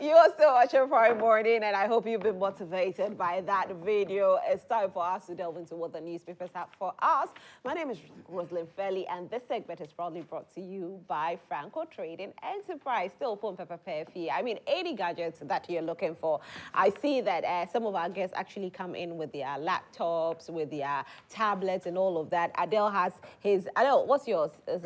You are still watching Friday Morning, and I hope you've been motivated by that video. It's time for us to delve into what the newspapers have for us. My name is Rosalind Fairley, and this segment is proudly brought to you by Franco Trading Enterprise. Still phone paper fee. I mean, any gadgets that you're looking for. I see that some of our guests actually come in with their laptops, with their tablets, and all of that. Adele has his. Adele, what's yours? It's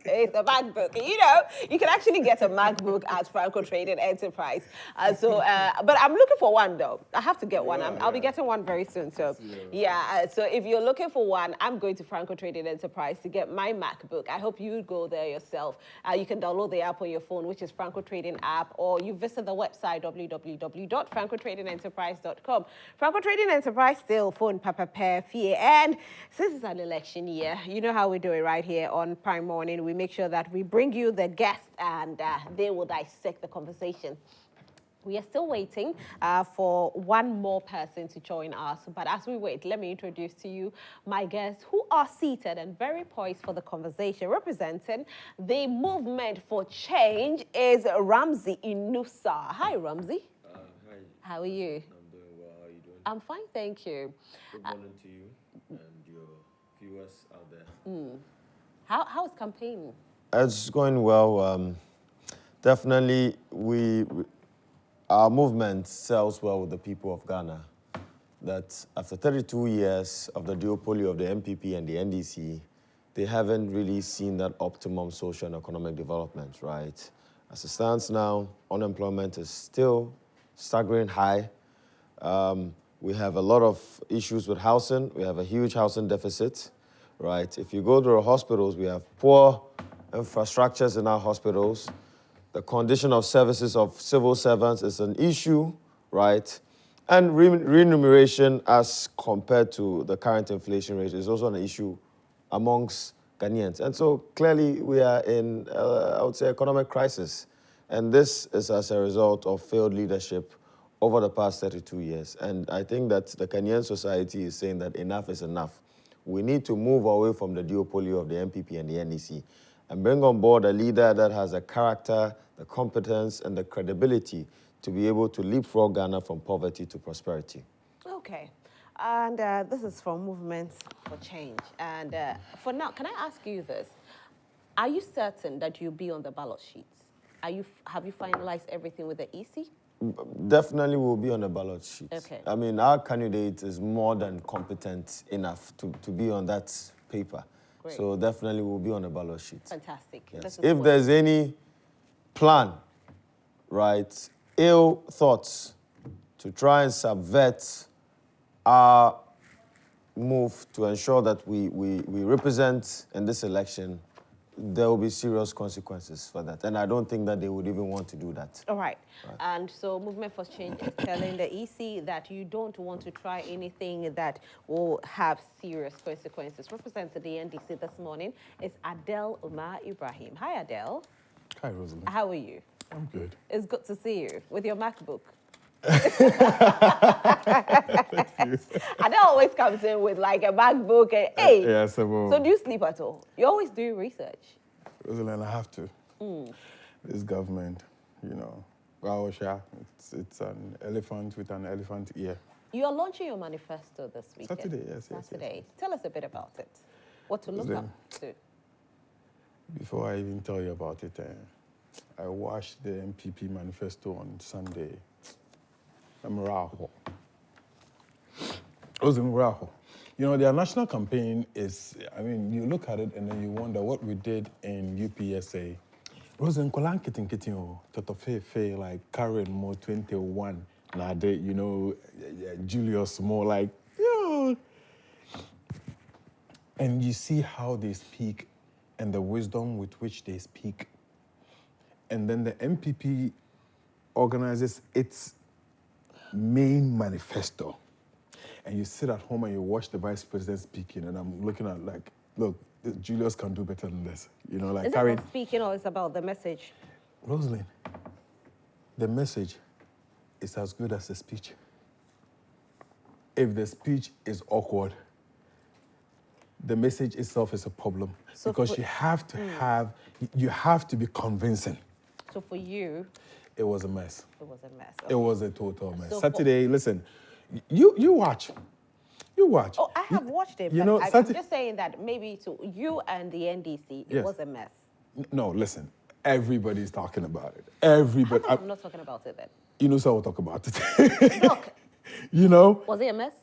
It's a MacBook. You know, you can actually get a MacBook at Franco Trading Enterprise. But I'm looking for one though. I have to get one. I'll be getting one very soon. So so if you're looking for one, I'm going to Franco Trading Enterprise to get my MacBook. I hope you go there yourself. You can download the app on your phone, which is Franco Trading app, or you visit the website www.francotradingenterprise.com. Franco Trading Enterprise still phone papa fee. And since it's an election year, you know how we do it right here on Prime Morning. We make sure that we bring you the guests and they will dissect the conversation. We are still waiting for one more person to join us. But as we wait, let me introduce to you my guests who are seated and very poised for the conversation. Representing the movement for change is Ramsey Inusa. Hi, Ramsey. Hi. How are you? I'm doing well. How are you doing? I'm fine, thank you. Good morning to you and your viewers out there. How's campaign? It's going well. Definitely, our movement sells well with the people of Ghana. That after 32 years of the duopoly of the NPP and the NDC, they haven't really seen that optimum social and economic development, right? As it stands now, unemployment is still staggering high. We have a lot of issues with housing. We have a huge housing deficit, right? If you go to the hospitals, we have poor infrastructures in our hospitals. The condition of services of civil servants is an issue, right? And remuneration as compared to the current inflation rate is also an issue amongst Ghanaians. And so clearly we are in, I would say, economic crisis. And this is as a result of failed leadership over the past 32 years. And I think that the Ghanaian society is saying that enough is enough. We need to move away from the duopoly of the NPP and the NEC and bring on board a leader that has the character, the competence, and the credibility to be able to leapfrog Ghana from poverty to prosperity. Okay. And this is from Movement for Change. And for now, can I ask you this? Are you certain that you'll be on the ballot sheets? Have you finalized everything with the EC? Definitely will be on the ballot sheet. Okay. I mean, our candidate is more than competent enough to be on that paper. Great. So definitely will be on the ballot sheet. Fantastic. Yes. If there's any plan, right, ill thoughts to try and subvert our move to ensure that we represent in this election, there will be serious consequences for that. And I don't think that they would even want to do that. All right. And so Movement for Change is telling the EC that you don't want to try anything that will have serious consequences. Representing the NDC this morning is Adele Umar Ibrahim. Hi, Adele. Hi, Rosalind. How are you? I'm good. It's good to see you with your MacBook. Adele always comes in with like a MacBook and hey. So do you sleep at all? You're always doing research. Rosalind, I have to. This government, you know, it's an elephant with an elephant ear. You are launching your manifesto this weekend. Saturday, yes. Saturday. Tell us a bit about it. What to look up to. Before I even tell you about it, I watched the NPP manifesto on Sunday. I'm Raho. You know, their national campaign is, I mean, you look at it and then you wonder what we did in UPSA. Rosen Kolan Kitin Totofe, like Karen Mo 21, Nade, you know, Julius more like, you know. And you see how they speak and the wisdom with which they speak. And then the NPP organizes its main manifesto. And you sit at home and you watch the vice president speaking, and I'm looking at like, look, Julius can do better than this. You know, like is it about speaking or is it about the message? Rosalind, the message is as good as the speech. If the speech is awkward, the message itself is a problem. So because you have to you have to be convincing. So for you, It was a mess. it was a mess. It was a total mess. So Saturday, listen, you watch. You watch. Oh, I have watched it, You but know, I'm just saying that maybe to you and the NDC, it Yes. was a mess. No, listen. Everybody's talking about it. Everybody. How come I'm not talking about it then? You know, so we'll talk about it. Look, You know, was it a mess?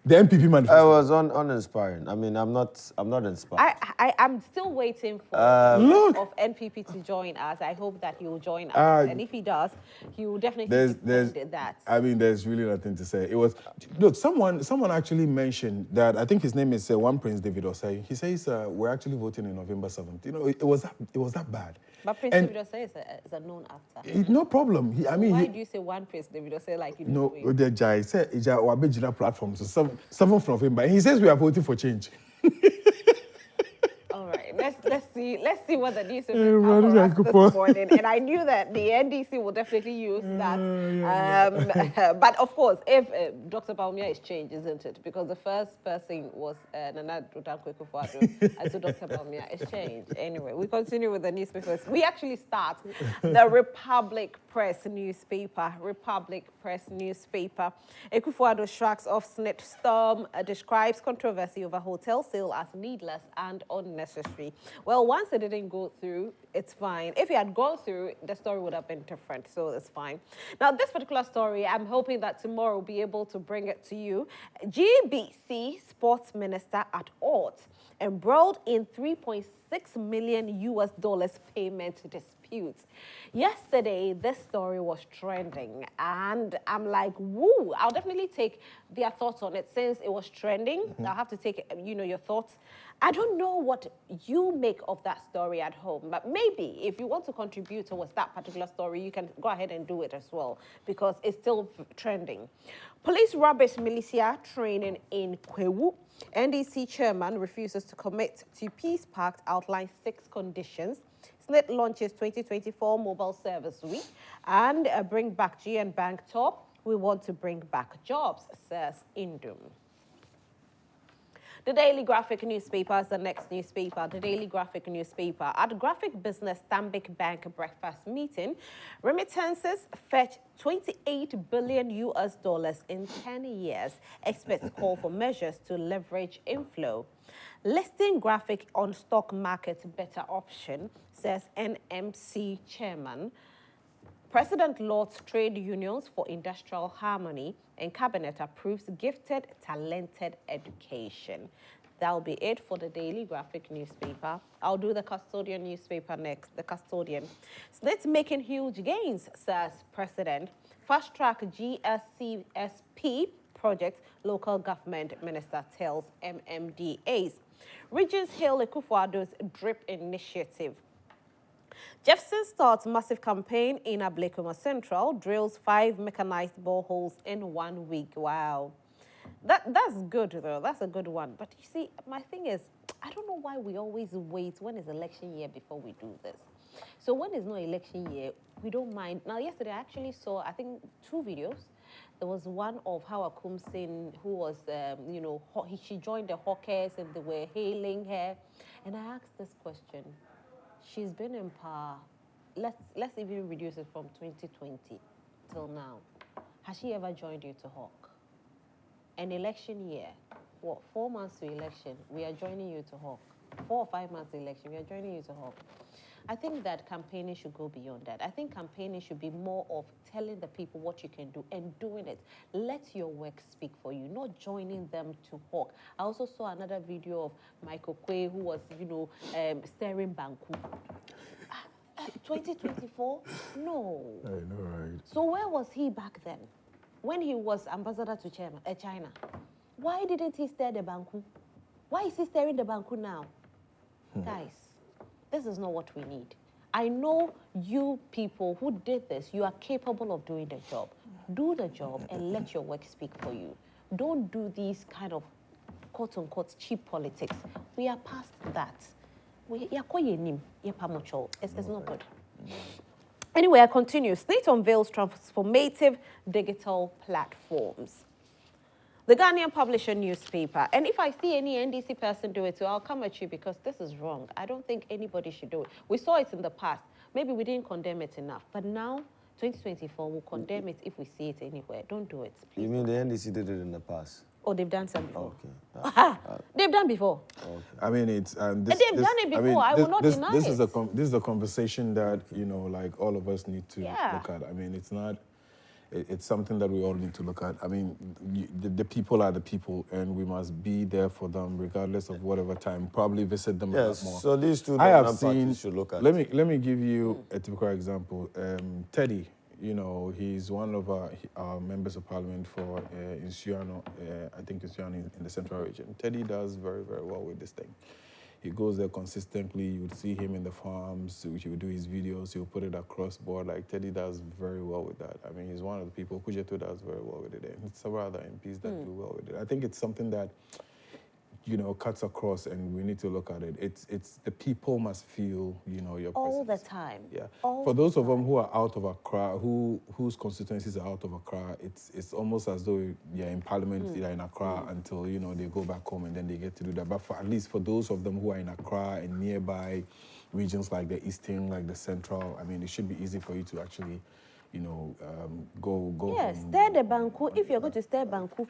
the NPP It manifesto. was uninspiring. I mean, I'm not inspired. I'm still waiting for Look. of NPP to join us. I hope that he will join us, and if he does, he will definitely defend that. I mean, there's really nothing to say. It was, look, someone actually mentioned that, I think his name is One Prince David Osei. He says we're actually voting in November 7th. You know, it was that bad. But Prince David Osei is a known actor. No problem. Why do you say One Prince David Osei like you No, do? the guy said, "Wabejina platform." So 7th November. And he says we are voting for change. All right, let's see what the newspapers Everybody have for us like this morning. And I knew that the NDC will definitely use that. But of course, if Dr. Baumia is changed, isn't it? Because the first person was Nana Dudankwe-Kufuor, and so Dr. Baumia is changed. Anyway, we continue with the newspapers. We actually start the Republic Press newspaper. Republic Press newspaper. Ekufuor shrugs off Snit storm, describes controversy over hotel sale as needless and unnecessary. Well, once it didn't go through, it's fine. If it had gone through, the story would have been different, so it's fine. Now, this particular story, I'm hoping that tomorrow we'll be able to bring it to you. GBC sports minister at odds, embroiled in $3.6 million payment disputes. Yesterday, this story was trending, and I'm like, woo, I'll definitely take their thoughts on it since it was trending. I'll have to take, your thoughts. I don't know what you make of that story at home, but maybe if you want to contribute towards that particular story, you can go ahead and do it as well, because it's still trending. Police rubbish militia training in Kwewu. NDC chairman refuses to commit to Peace Pact, outlines 6 conditions. SNIT launches 2024 Mobile Service Week and bring back GN Bank top. We want to bring back jobs, says Indum. The Daily Graphic newspaper is the next newspaper. The Daily Graphic newspaper. At Graphic Business Stanbic Bank breakfast meeting, remittances fetch $28 billion in 10 years. Experts call for measures to leverage inflow. Listing Graphic on stock market better option, says NMC chairman. President lauds trade unions for industrial harmony, and cabinet approves gifted, talented education. That'll be it for the Daily Graphic newspaper. I'll do the Custodian newspaper next. The Custodian. SNIT making huge gains, says President. Fast track GSCSP project, local government minister tells MMDAs. Regions hail Ekufuor's DRIP initiative. Jefferson starts massive campaign in Ablekuma Central, drills 5 mechanized boreholes in 1 week. Wow. That's good, though. That's a good one. But you see, my thing is, I don't know why we always wait when it's election year before we do this. So when it's not election year, we don't mind. Now, yesterday, I actually saw, I think, 2 videos. There was one of Hawa Kumsin, who was, she joined the hawkers and they were hailing her. And I asked this question. She's been in power, let's even reduce it from 2020 till now. Has she ever joined you to hawk? An election year, 4 months to election, we are joining you to hawk. 4 or 5 months to election, we are joining you to hawk. I think that campaigning should go beyond that. I think campaigning should be more of telling the people what you can do and doing it. Let your work speak for you, not joining them to hawk. I also saw another video of Michael Kwe, who was, steering Banku. 2024? No. I know, right? So where was he back then? When he was ambassador to China? Why didn't he steer the Banku? Why is he steering the Banku now? Guys, this is not what we need. I know you people who did this, you are capable of doing the job. Do the job and let your work speak for you. Don't do these kind of quote-unquote cheap politics. We are past that. It's not good. Anyway, I continue. State unveils transformative digital platforms. The Ghanaian Publisher newspaper. And if I see any NDC person do it too, I'll come at you because this is wrong. I don't think anybody should do it. We saw it in the past. maybe we didn't condemn it enough. But now, 2024, we'll condemn it if we see it anywhere. Don't do it, please. You mean the NDC did it in the past? Oh, they've done some before. Okay. They've done before. Okay. I mean, it's They've done it before. I will not deny this it. This is a conversation that, you know, like all of us need to look at. I mean, it's not. It's something that we all need to look at. I mean, the people are the people, and we must be there for them regardless of whatever time. Probably visit them a lot more. So these two I have parties should look at. Let me give you a typical example. Teddy, you know, he's one of our members of parliament for Insuano, I think Insuano in the central region. Teddy does very, very well with this thing. He goes there consistently. You would see him in the farms. He would do his videos. He would put it across board. Like, Teddy does very well with that. I mean, he's one of the people. Kujetu does very well with it. And several other MPs that do well with it. I think it's something that, you know, cuts across, and we need to look at it. It's the people must feel, you know, your presence. All the time. Yeah. All For those of them who are out of Accra, whose constituencies are out of Accra, it's almost as though you're in Parliament, you're in Accra until, you know, they go back home and then they get to do that. But at least for those of them who are in Accra and nearby regions like the Eastern, like the Central, I mean, it should be easy for you to actually, you know, go. Yes, stir the Banku. If you're going to stir Banku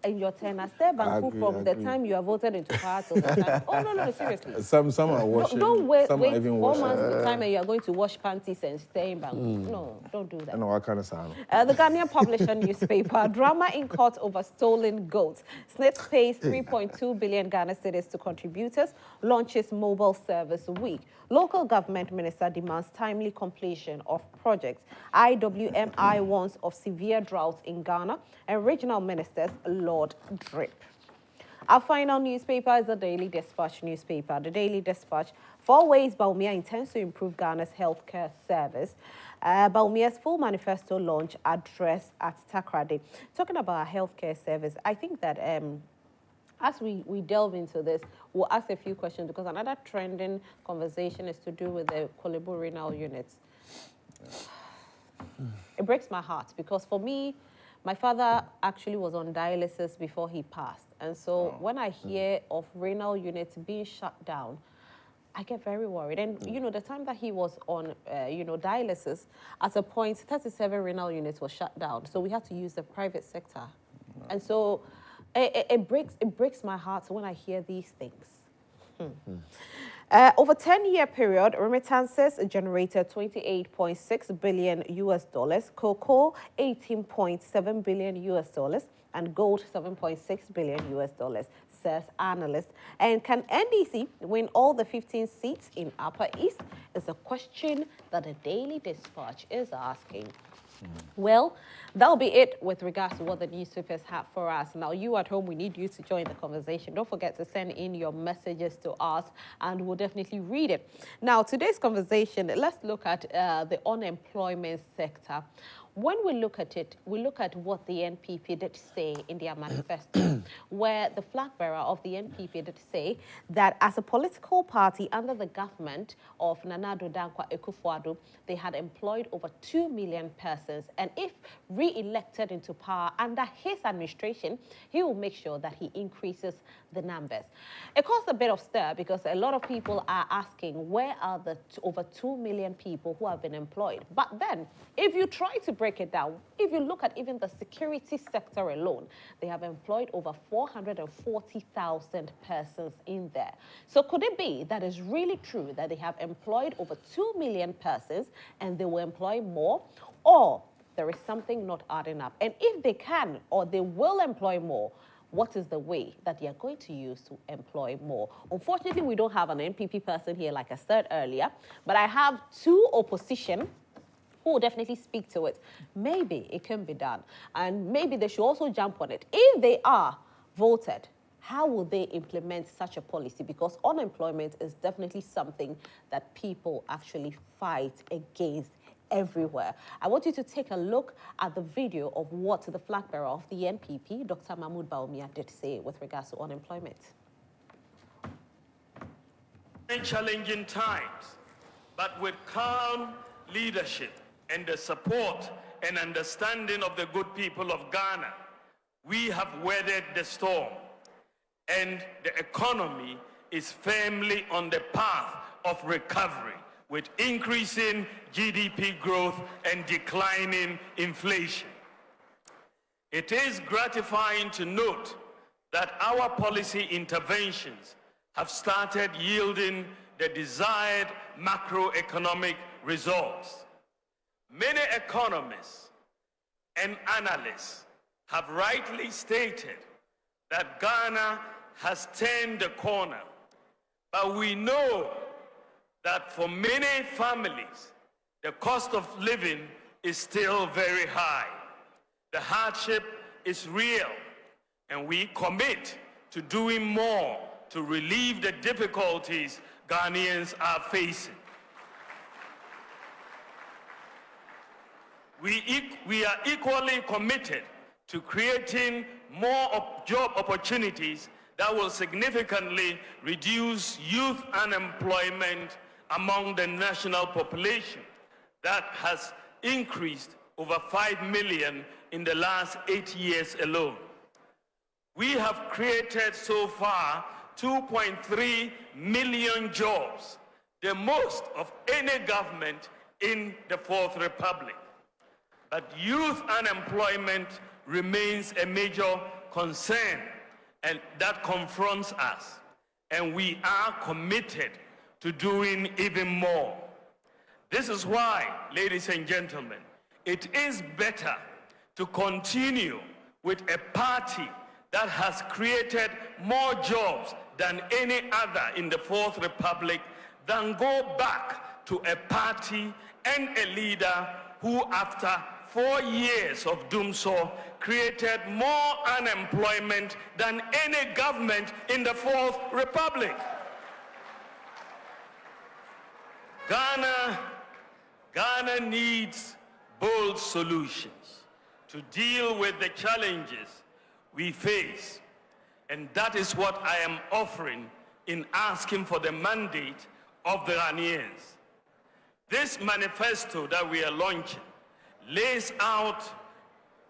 in your tenure, stir Banku from the time you are voted into power till the time. Oh, no, seriously. Some are washing. Don't wait, some wait are even 4 washing. months to time and you are going to wash panties and stay in Banku. No, don't do that. I know what kind of sound. The Ghanaian publisher newspaper, drama in court over stolen goats. SNIT pays 3.2 billion Ghana cedis to contributors, launches mobile service week. Local government minister demands timely completion of projects. IWMI warns of severe drought in Ghana, and regional ministers Lord Drip. Our final newspaper is the Daily Dispatch newspaper. The Daily Dispatch, 4 ways Bawumia intends to improve Ghana's healthcare service. Bawumia's full manifesto launch address at Takrady. Talking about our healthcare service, I think that as we delve into this, we'll ask a few questions, because another trending conversation is to do with the Kolebu renal units. It breaks my heart, because for me, my father actually was on dialysis before he passed. And so when I hear of renal units being shut down, I get very worried. And, you know, the time that he was on, you know, dialysis, at a point, 37 renal units were shut down. So we had to use the private sector. And so it breaks my heart when I hear these things. Over 10-year period, remittances generated $28.6 billion US, cocoa $18.7 billion US, and gold $7.6 billion US, says analyst. And can NDC win all the 15 seats in Upper East? Is a question that the Daily Dispatch is asking. Well, that'll be it with regards to what the newspapers have for us. Now, you at home, we need you to join the conversation. Don't forget to send in your messages to us, and we'll definitely read it. Now, today's conversation, let's look at the unemployment sector. When we look at it, we look at what the NPP did say in their manifesto, where the flag bearer of the NPP did say that as a political party under the government of Nana Addo Dankwa Akufo-Addo, they had employed over 2 million persons. And if re-elected into power under his administration, he will make sure that he increases the numbers. It caused a bit of stir, because a lot of people are asking, where are the over 2 million people who have been employed? But then, if you try to break it down, if you look at even the security sector alone, they have employed over 440,000 persons in there. So could it be that it's really true that they have employed over 2 million persons and they will employ more? Or there is something not adding up? And if they can, or they will employ more, what is the way that they are going to use to employ more? Unfortunately, we don't have an NPP person here, like I said earlier, but I have 2 opposition who will definitely speak to it. Maybe it can be done, and maybe they should also jump on it. If they are voted, how will they implement such a policy? Because unemployment is definitely something that people actually fight against everywhere. I want you to take a look at the video of what the flag bearer of the NPP, Dr. Mahmoud Bawumia, did say with regards to unemployment. In challenging times, but with calm leadership and the support and understanding of the good people of Ghana, we have weathered the storm, and the economy is firmly on the path of recovery. with increasing GDP growth and declining inflation. It is gratifying to note that our policy interventions have started yielding the desired macroeconomic results. Many economists and analysts have rightly stated that Ghana has turned the corner, but we know that for many families, the cost of living is still very high. The hardship is real, and we commit to doing more to relieve the difficulties Ghanaians are facing. We are equally committed to creating more job opportunities that will significantly reduce youth unemployment among the national population that has increased over 5 million in the last 8 years alone. We have created so far 2.3 million jobs, the most of any government in the Fourth Republic. But youth unemployment remains a major concern and that confronts us, and we are committed to doing even more. This is why, ladies and gentlemen, it is better to continue with a party that has created more jobs than any other in the Fourth Republic than go back to a party and a leader who, after 4 years of doom so, created more unemployment than any government in the Fourth Republic. Ghana needs bold solutions to deal with the challenges we face. And that is what I am offering in asking for the mandate of the Ghanaians. This manifesto that we are launching lays out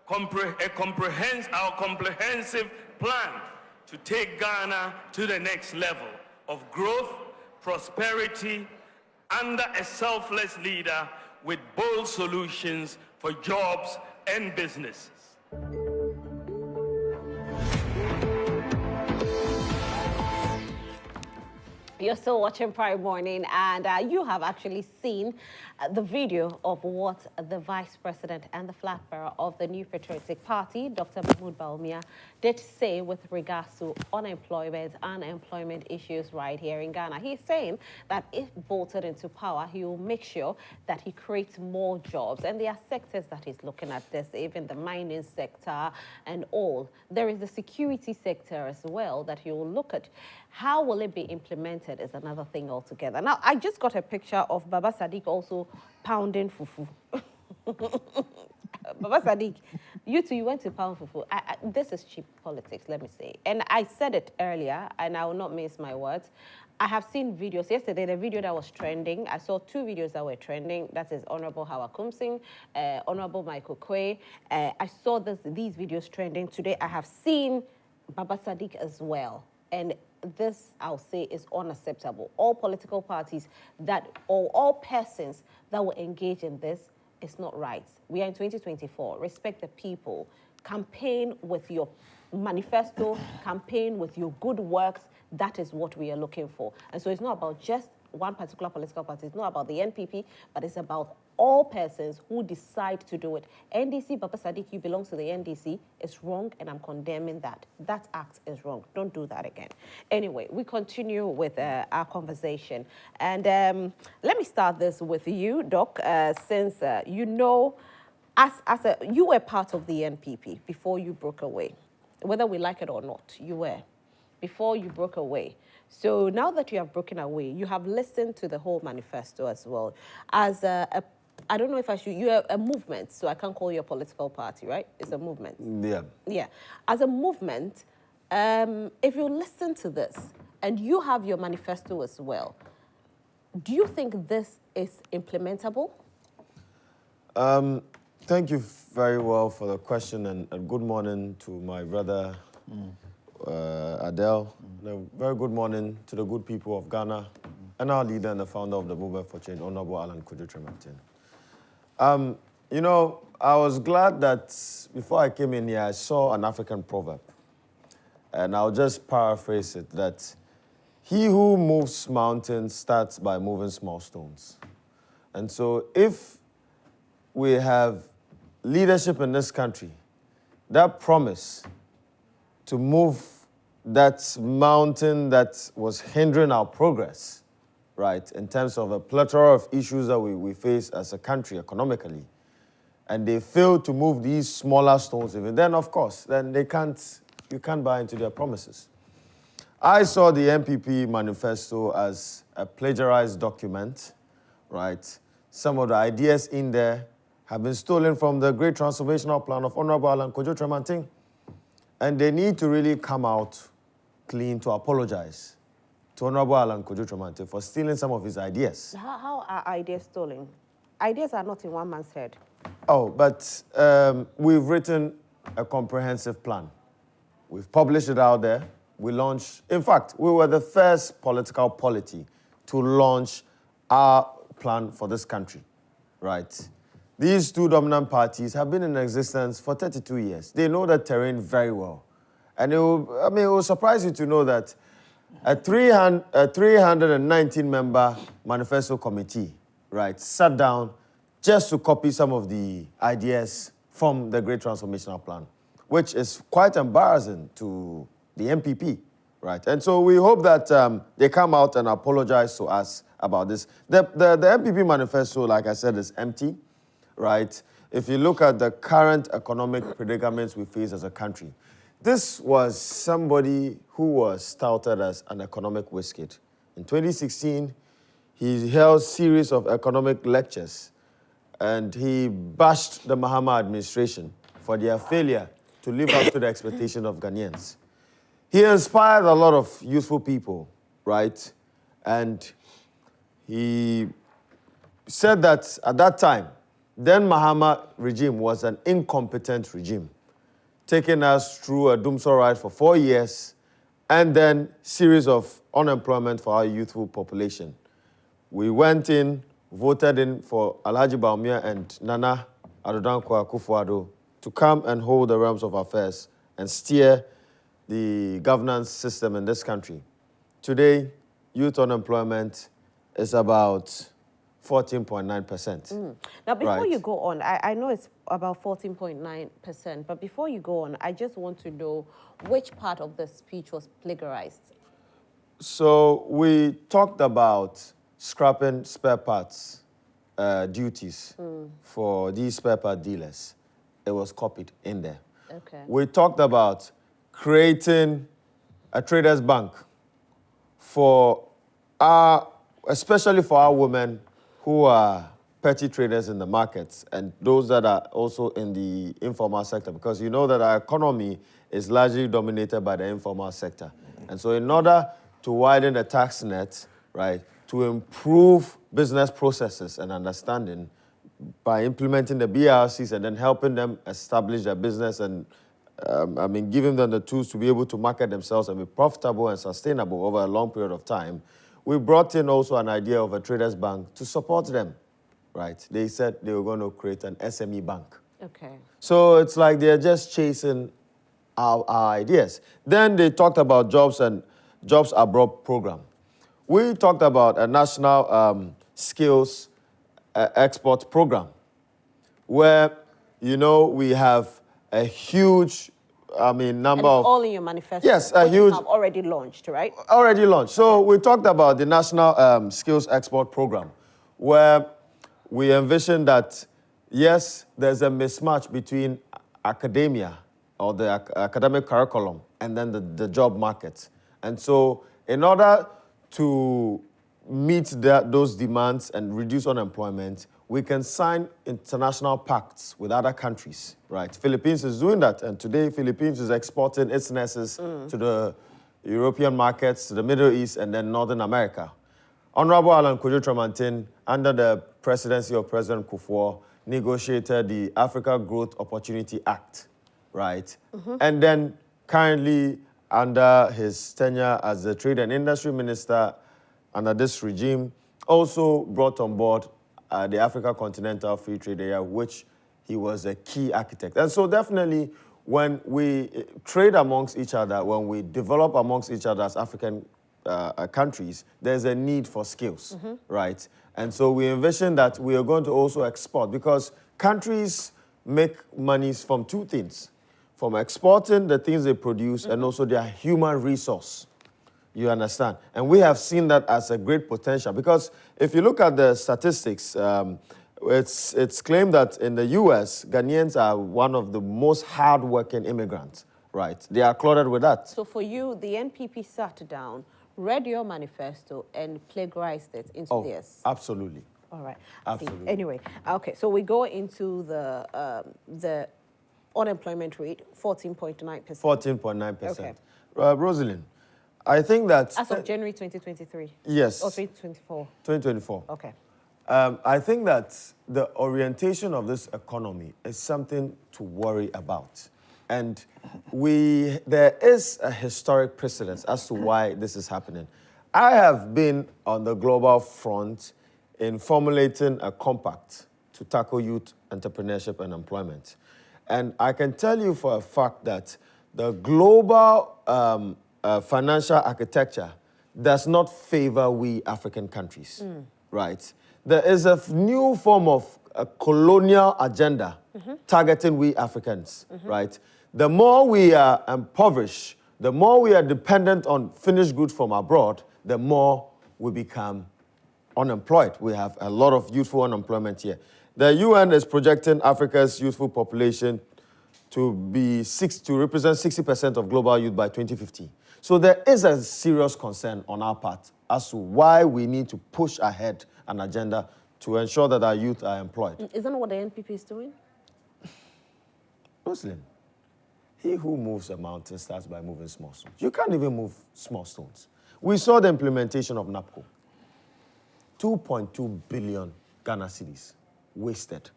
our comprehensive plan to take Ghana to the next level of growth, prosperity, under a selfless leader with bold solutions for jobs and businesses. You're still watching Prime Morning, and you have actually seen the video of what the Vice President and the flag bearer of the New Patriotic Party, Dr. Mahmoud Bawumia, did say with regards to unemployment issues right here in Ghana. He's saying that if voted into power, he will make sure that he creates more jobs. And there are sectors that he's looking at this, even the mining sector and all. There is the security sector as well that he will look at. How will it be implemented is another thing altogether. Now, I just got a picture of Baba Sadiq also pounding fufu. Baba Sadiq, you two, you went to pound fufu. This is cheap politics, let me say. And I said it earlier, and I will not mince my words. I have seen videos. Yesterday, the video that was trending, I saw 2 videos that were trending. That is Honorable Hawa Kumsing, Honorable Michael Kwe. I saw these videos trending. Today, I have seen Baba Sadiq as well. And this, I'll say, is unacceptable. All political parties or all persons that will engage in this, it's not right. We are in 2024. Respect the people. Campaign with your manifesto. Campaign with your good works. That is what we are looking for. And so it's not about just one particular political party. It's not about the NPP, but it's about all persons who decide to do it. NDC, Baba Sadiq, you belong to the NDC. It's wrong, and I'm condemning that. That act is wrong. Don't do that again. Anyway, we continue with our conversation. And let me start this with you, Doc, since you know, you were part of the NPP before you broke away. Whether we like it or not, you were, before you broke away. So now that you have broken away, you have listened to the whole manifesto as well. As I don't know if I should, you're a movement, so I can't call you a political party, right? It's a movement. Yeah. Yeah. As a movement, if you listen to this and you have your manifesto as well, do you think this is implementable? Thank you very well for the question, and good morning to my brother, Adele. And a very good morning to the good people of Ghana and our leader and the founder of the Movement for Change, Honorable Alan Kojo Tremantin. You know, I was glad that before I came in here, I saw an African proverb. And I'll just paraphrase it, that he who moves mountains starts by moving small stones. And so if we have leadership in this country, that promise to move that mountain that was hindering our progress, right, in terms of a plethora of issues that we face as a country economically, and they fail to move these smaller stones even, then of course, then you can't buy into their promises. I saw the NPP manifesto as a plagiarized document, right? Some of the ideas in there have been stolen from the great transformational plan of Honorable Alan Kojo Tremantin, and they need to really come out clean to apologize to Honorable Alan Kojo Tremantin for stealing some of his ideas. How are ideas stolen? Ideas are not in one man's head. Oh, but we've written a comprehensive plan. We've published it out there. We launched, in fact, we were the first political polity to launch our plan for this country, right? These two dominant parties have been in existence for 32 years. They know the terrain very well. And it will surprise you to know that a 319-member manifesto committee, right, sat down just to copy some of the ideas from the Great Transformational Plan, which is quite embarrassing to the NPP, right? And so we hope that they come out and apologize to us about this. The NPP manifesto, like I said, is empty, right? If you look at the current economic predicaments we face as a country, this was somebody who was touted as an economic wizard. In 2016, he held a series of economic lectures, and he bashed the Mahama administration for their failure to live up to the expectation of Ghanaians. He inspired a lot of youthful people, right? And he said that at that time, then Mahama regime was an incompetent regime, taking us through a doomsday ride for 4 years, and then series of unemployment for our youthful population. We went in, voted in for Alhaji Baumia and Nana Addo Dankwa Akufo-Addo to come and hold the realms of affairs and steer the governance system in this country. Today, youth unemployment is about 14.9%. Now, before Right. you go on, I know it's about 14.9%, but before you go on, I just want to know which part of the speech was plagiarized. So we talked about scrapping spare parts duties for these spare part dealers. It was copied in there. Okay. We talked about creating a traders bank for especially for our women who are petty traders in the markets and those that are also in the informal sector, because you know that our economy is largely dominated by the informal sector. And so in order to widen the tax net, right, to improve business processes and understanding by implementing the BRCs and then helping them establish their business and giving them the tools to be able to market themselves and be profitable and sustainable over a long period of time, we brought in also an idea of a traders bank to support them, right? They said they were going to create an SME bank. Okay. So it's like they're just chasing our ideas. Then they talked about jobs and jobs abroad program. We talked about a national skills export program where, you know, we have a huge, number And it's of... all in your manifesto. Yes, a which you huge... have already launched, right? Already launched. So we talked about the National Skills Export Program, where we envision that, yes, there's a mismatch between academia or the academic curriculum and then the job market. And so in order to meet those demands and reduce unemployment, we can sign international pacts with other countries, right? Philippines is doing that, and today Philippines is exporting its nurses to the European markets, to the Middle East, and then Northern America. Honorable Alan Kojo Tremantin, under the presidency of President Kufuor, negotiated the Africa Growth Opportunity Act, right? And then currently, under his tenure as the Trade and Industry Minister, under this regime, also brought on board the Africa Continental Free Trade Area, which he was a key architect. And so definitely when we trade amongst each other, when we develop amongst each other as African countries, there's a need for skills, right? And so we envision that we are going to also export, because countries make monies from two things: from exporting the things they produce and also their human resource. You understand? And we have seen that as a great potential, because if you look at the statistics, it's claimed that in the US, Ghanaians are one of the most hardworking immigrants, right? They are clothed with that. So for you, the NPP sat down, read your manifesto, and plagiarized it into theirs? Absolutely. All right. Absolutely. Anyway, okay, so we go into the unemployment rate, 14.9%. 14.9%. Okay. Rosalind, I think that... As of January 2023? Yes. Or 2024? 2024. Okay. I think that the orientation of this economy is something to worry about. And there is a historic precedent as to why this is happening. I have been on the global front in formulating a compact to tackle youth entrepreneurship and employment. And I can tell you for a fact that the global financial architecture does not favor we African countries, right? There is a new form of a colonial agenda targeting we Africans, right? The more we are impoverished, the more we are dependent on finished goods from abroad, the more we become unemployed. We have a lot of youthful unemployment here. The UN is projecting Africa's youthful population to represent 60% of global youth by 2050. So there is a serious concern on our part as to why we need to push ahead an agenda to ensure that our youth are employed. Isn't that what the NPP is doing? Muslim, he who moves a mountain starts by moving small stones. You can't even move small stones. We saw the implementation of NAPCO. 2.2 billion Ghana cedis wasted.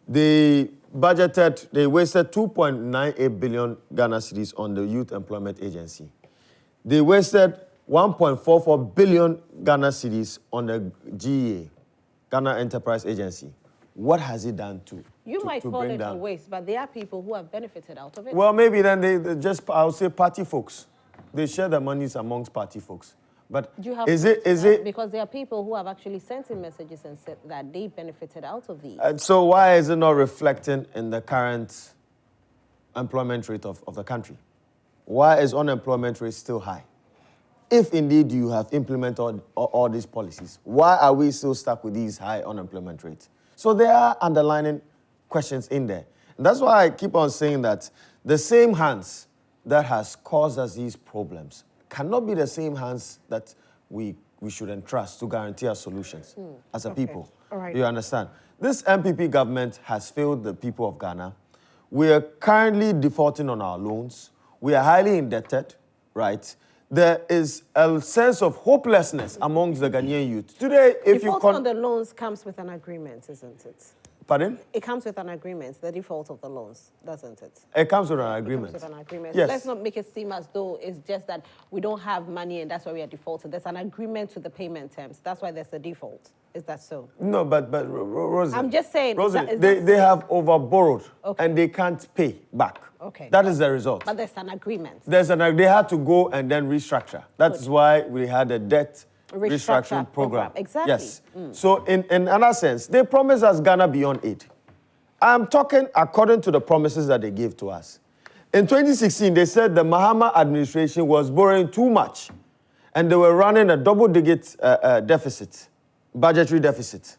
They wasted 2.98 billion Ghana cedis on the Youth Employment Agency. They wasted 1.44 billion Ghana cedis on the GEA, Ghana Enterprise Agency. What has it done to You might call bring it down? a waste, but there are people who have benefited out of it. Well, maybe then they just, I would say, party folks. They share the monies amongst party folks. But Do you have is it? Because there are people who have actually sent in messages and said that they benefited out of these. And so why is it not reflecting in the current employment rate of the country? Why is unemployment rate still high? If indeed you have implemented all these policies, why are we still stuck with these high unemployment rates? So there are underlying questions in there. And that's why I keep on saying that the same hands that has caused us these problems cannot be the same hands that we should entrust to guarantee our solutions as a people. All right. You understand? This NPP government has failed the people of Ghana. We are currently defaulting on our loans. We are highly indebted, right? There is a sense of hopelessness amongst the Ghanaian youth. Today, if Default you... on the loans comes with an agreement, isn't it? Pardon? It comes with an agreement, the default of the loans, doesn't it? It comes with an agreement. It comes with an agreement. Yes. So let's not make it seem as though it's just that we don't have money and that's why we are defaulted. There's an agreement to the payment terms. That's why there's a default. Is that so? No, but Rosie... I'm just saying... Rosie, is that they have overborrowed Okay. and they can't pay back. Okay. That is the result. But there's an agreement. They had to go and then restructure. That is why we had a debt Restructure restructuring program. Exactly. Yes. So in another sense, they promised us Ghana beyond aid. I'm talking according to the promises that they gave to us. In 2016, they said the Mahama administration was borrowing too much and they were running a double-digit deficit, budgetary deficit.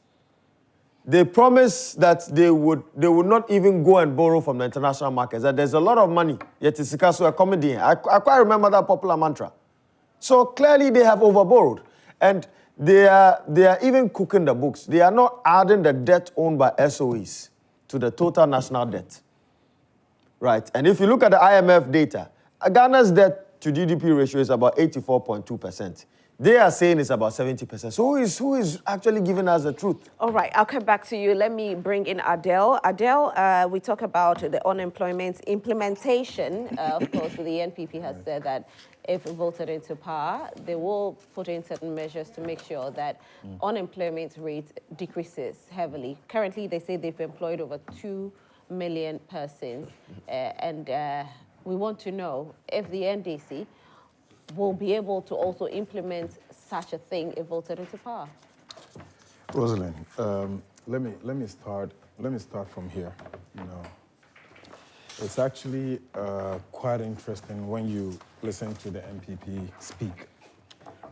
They promised that they would not even go and borrow from the international markets, that there's a lot of money, yet it's a comedy. I quite remember that popular mantra. So clearly they have overborrowed. And they are even cooking the books. They are not adding the debt owned by SOEs to the total national debt. Right? And if you look at the IMF data, Ghana's debt to GDP ratio is about 84.2%. They are saying it's about 70%. So who is actually giving us the truth? All right, I'll come back to you. Let me bring in Adele. Adele, we talk about the unemployment implementation. Of course, the NPP has said that if voted into power, they will put in certain measures to make sure that unemployment rate decreases heavily. Currently, they say they've employed over 2 million persons. We want to know if the NDC will be able to also implement such a thing if voted into power. Rosalind, let me start from here. You know, it's actually quite interesting when you listen to the NPP speak.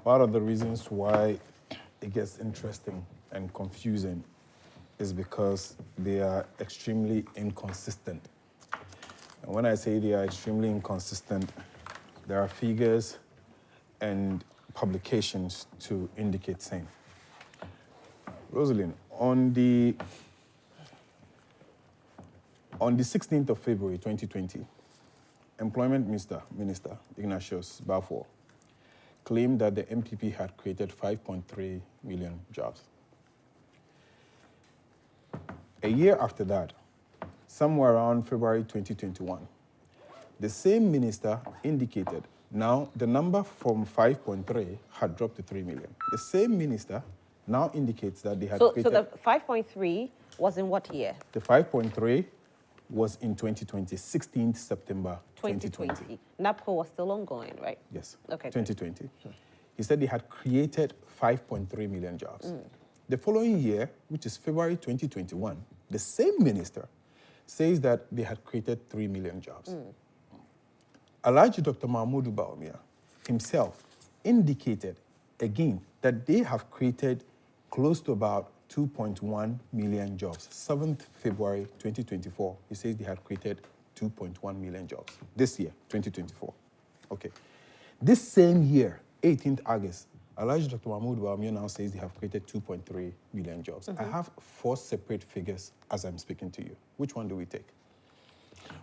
One of the reasons why it gets interesting and confusing is because they are extremely inconsistent. And when I say they are extremely inconsistent, there are figures and publications to indicate same. Rosalind, on the 16th of February 2020, Employment Minister Ignatius Balfour claimed that the NPP had created 5.3 million jobs. A year after that, somewhere around February 2021, the same minister indicated now the number from 5.3 had dropped to 3 million. The same minister now indicates that they had created... So the 5.3 was in what year? The 5.3 was in 2020, 16th September 2020. NAPCO was still ongoing, right? Yes, Okay. 2020. He said they had created 5.3 million jobs. The following year, which is February 2021, the same minister says that they had created 3 million jobs. Alhaji Dr. Mahmoud Bawumia himself indicated again that they have created close to about 2.1 million jobs. 7th February 2024, he says they had created 2.1 million jobs. This year, 2024. Okay. This same year, 18th August, Alhaji Dr. Mahmoud Bawumia now says they have created 2.3 million jobs. I have 4 separate figures as I'm speaking to you. Which one do we take?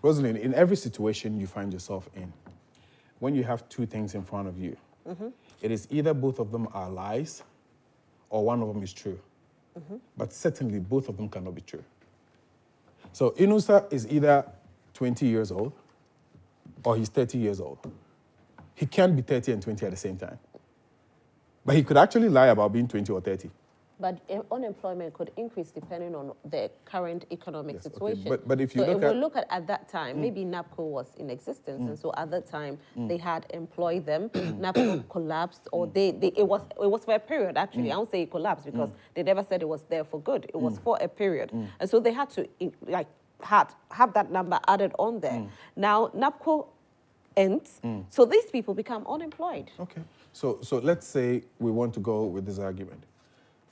Rosalind, in every situation you find yourself in, when you have 2 things in front of you, it is either both of them are lies or one of them is true. But certainly both of them cannot be true. So Inusa is either 20 years old or he's 30 years old. He can't be 30 and 20 at the same time. But he could actually lie about being 20 or 30. But unemployment could increase depending on the current economic situation. Okay. But if you we look at that time, maybe NAPCO was in existence, and so at that time they had employed them. NAPCO collapsed, or it was for a period actually. I won't say it collapsed because they never said it was there for good. It was for a period, and so they had to have that number added on there. Now NAPCO ends, so these people become unemployed. Okay. So let's say we want to go with this argument.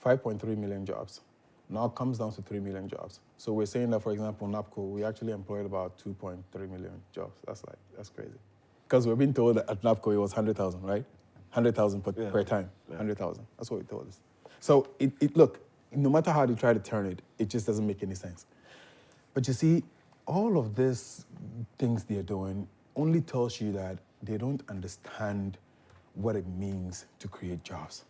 5.3 million jobs now comes down to 3 million jobs. So we're saying that, for example, NAPCO, we actually employed about 2.3 million jobs. That's crazy. Because we've been told that at NAPCO it was 100,000, right? 100,000 per time, 100,000. That's what we told us. So look, no matter how they try to turn it, it just doesn't make any sense. But you see, all of these things they're doing only tells you that they don't understand what it means to create jobs.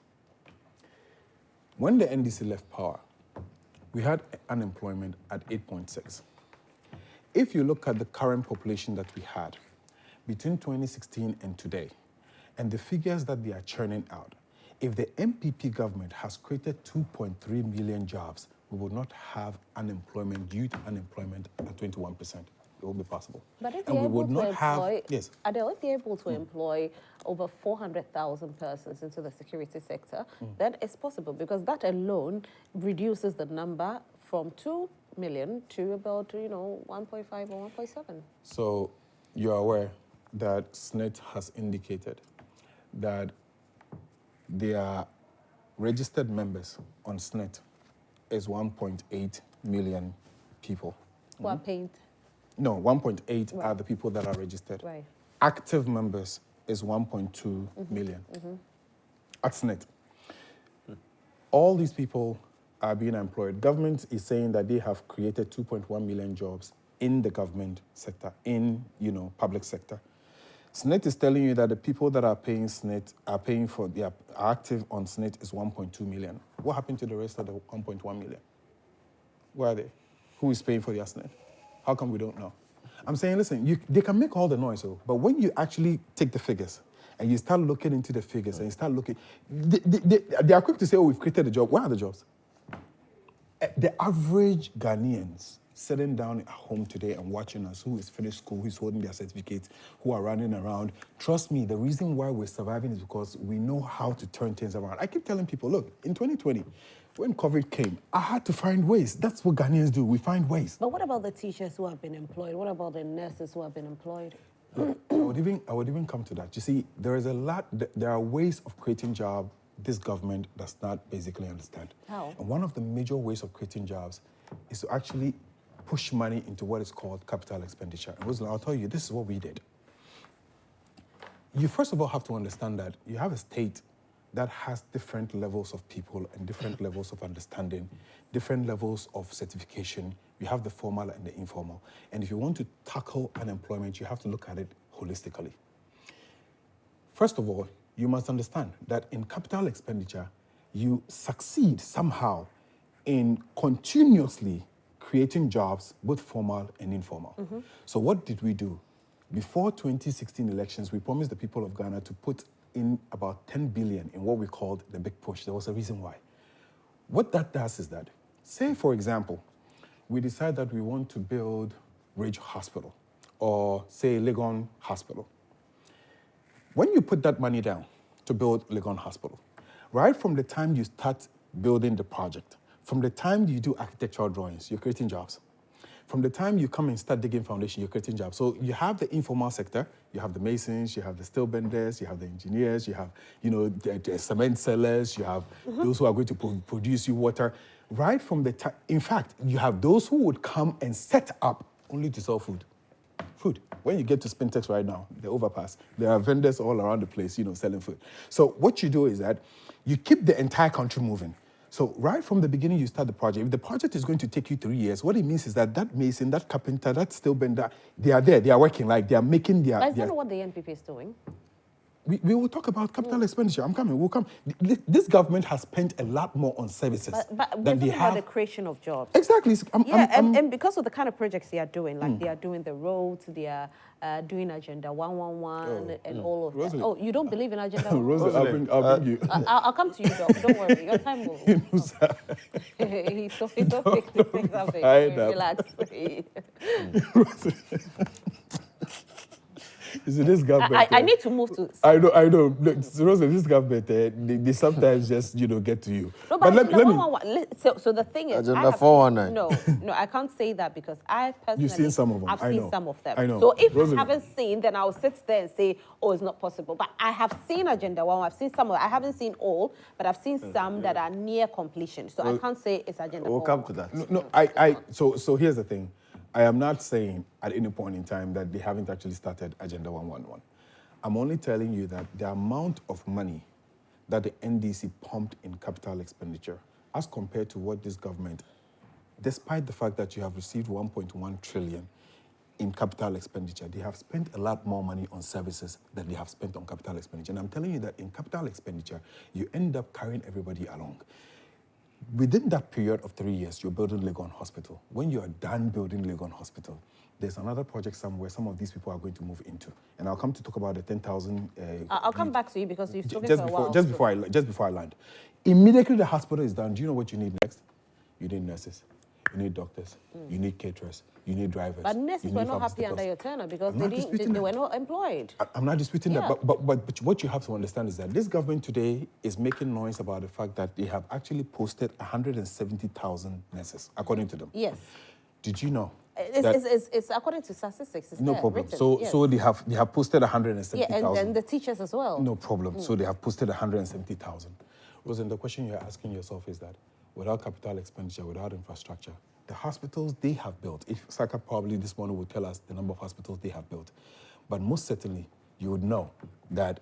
When the NDC left power, we had unemployment at 8.6. If you look at the current population that we had between 2016 and today, and the figures that they are churning out, if the NPP government has created 2.3 million jobs, we would not have unemployment, youth unemployment at 21%. It won't be possible. But if and they're we would able to not employ, have, yes. Adele, if they're able to employ over 400,000 persons into the security sector, then it's possible because that alone reduces the number from 2 million to about 1.5 or 1.7. So you're aware that SNET has indicated that their registered members on SNET is 1.8 million people. Who are paid? No, 1.8 are the people that are registered. Right. Active members is 1.2 million at SNET. All these people are being employed. Government is saying that they have created 2.1 million jobs in the government sector, in public sector. SNIT is telling you that the people that are paying SNIT are paying for, they are active on SNIT is 1.2 million. What happened to the rest of the 1.1 million? Where are they? Who is paying for their SNIT? How come we don't know? I'm saying, listen, they can make all the noise, but when you actually take the figures and you start looking into the figures and you start looking, they are quick to say, oh, we've created a job. Where are the jobs? The average Ghanaians sitting down at home today and watching us, who is finished school, who's holding their certificates, who are running around, trust me, the reason why we're surviving is because we know how to turn things around. I keep telling people, look, in 2020, when COVID came, I had to find ways. That's what Ghanaians do. We find ways. But what about the teachers who have been employed? What about the nurses who have been employed? Look, I would even come to that. You see, there are ways of creating jobs this government does not basically understand. How? And one of the major ways of creating jobs is to actually push money into what is called capital expenditure. And I'll tell you, this is what we did. You first of all have to understand that you have a state that has different levels of people and different levels of understanding, different levels of certification. You have the formal and the informal. And if you want to tackle unemployment, you have to look at it holistically. First of all, you must understand that in capital expenditure, you succeed somehow in continuously creating jobs, both formal and informal. Mm-hmm. So what did we do? Before 2016 elections, we promised the people of Ghana to put in about 10 billion in what we called the big push. There was a reason why. What that does is that, say for example, we decide that we want to build Ridge Hospital or say Legon Hospital. When you put that money down to build Legon Hospital, right from the time you start building the project, from the time you do architectural drawings, you're creating jobs. From the time you come and start digging foundation, you're creating jobs. So you have the informal sector, you have the masons, you have the steel benders, you have the engineers, you have, the cement sellers, you have those who are going to produce you water. Right from the time, in fact, you have those who would come and set up only to sell food. When you get to Spintex right now, the overpass, there are vendors all around the place, selling food. So what you do is that you keep the entire country moving. So right from the beginning, you start the project. If the project is going to take you 3 years, what it means is that mason, that carpenter, that steel bender, they are there, they are working, like they are making their... But is that what the NPP is doing? We will talk about capital expenditure. I'm coming. We'll come. This government has spent a lot more on services than they have. About the creation of jobs. Exactly. And because of the kind of projects they are doing, like they are doing the roads, they are doing Agenda 111 and all of that. Oh, you don't believe in Agenda 111? I'll bring you. I'll come to you, Doc. Don't worry. Your time will. He's so quick to think of it. Relax. You see, this government... I need to move to... I know. Look, Rosa, this government, they sometimes just, get to you. No, but let me... So the thing is... Agenda 419. No, I can't say that because I personally... You've seen some of them. I've seen some of them. I know. So if Rosa, I haven't seen, then I'll sit there and say, oh, it's not possible. But I have seen Agenda 1. I've seen some of it. I haven't seen all, but I've seen some that are near completion. So I can't say it's Agenda 4. We'll come to that. No, so here's the thing. I am not saying at any point in time that they haven't actually started Agenda 111. I'm only telling you that the amount of money that the NDC pumped in capital expenditure as compared to what this government, despite the fact that you have received 1.1 trillion in capital expenditure, they have spent a lot more money on services than they have spent on capital expenditure. And I'm telling you that in capital expenditure, you end up carrying everybody along. Within that period of 3 years, you're building Legon Hospital. When you are done building Legon Hospital, there's another project somewhere some of these people are going to move into. And I'll come to talk about the 10,000... I'll come back to you because you've spoken for a while. Just before I land. Immediately the hospital is done, do you know what you need next? You need nurses. You need doctors. You need caterers. You need drivers. But nurses were not happy under your tenure because they were not employed. I'm not disputing that. But what you have to understand is that this government today is making noise about the fact that they have actually posted 170,000 nurses, according to them. Yes. Did you know? It's according to statistics. It's no problem. Written. So they have posted 170,000. Yeah, and then the teachers as well. No problem. So they have posted 170,000. Rosen, the question you're asking yourself is that without capital expenditure, without infrastructure, the hospitals they have built, if Saka probably this morning will tell us the number of hospitals they have built, but most certainly you would know that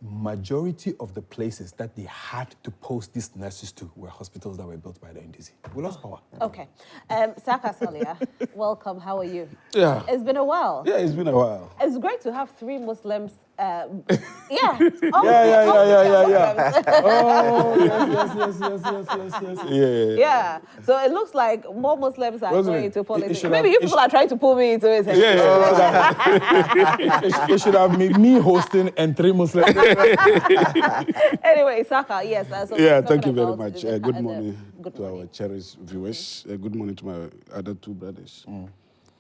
majority of the places that they had to post these nurses to were hospitals that were built by the NDC. We lost power. Okay. Saka Salia, welcome. How are you? Yeah. It's been a while. Yeah, it's been a while. It's great to have 3 Muslims. Yeah. Yeah. Oh, yes. Yeah. Yeah. So it looks like more Muslims are Wasn't going it? into It politics. should Maybe have- you people are trying to pull me into it. It should have made me hosting and 3 Muslims. Anyway, Saka, yes. So Yeah, we're thank you talking very about much. the- Good the- morning good to morning. our cherished viewers. Good morning to my other 2 brothers.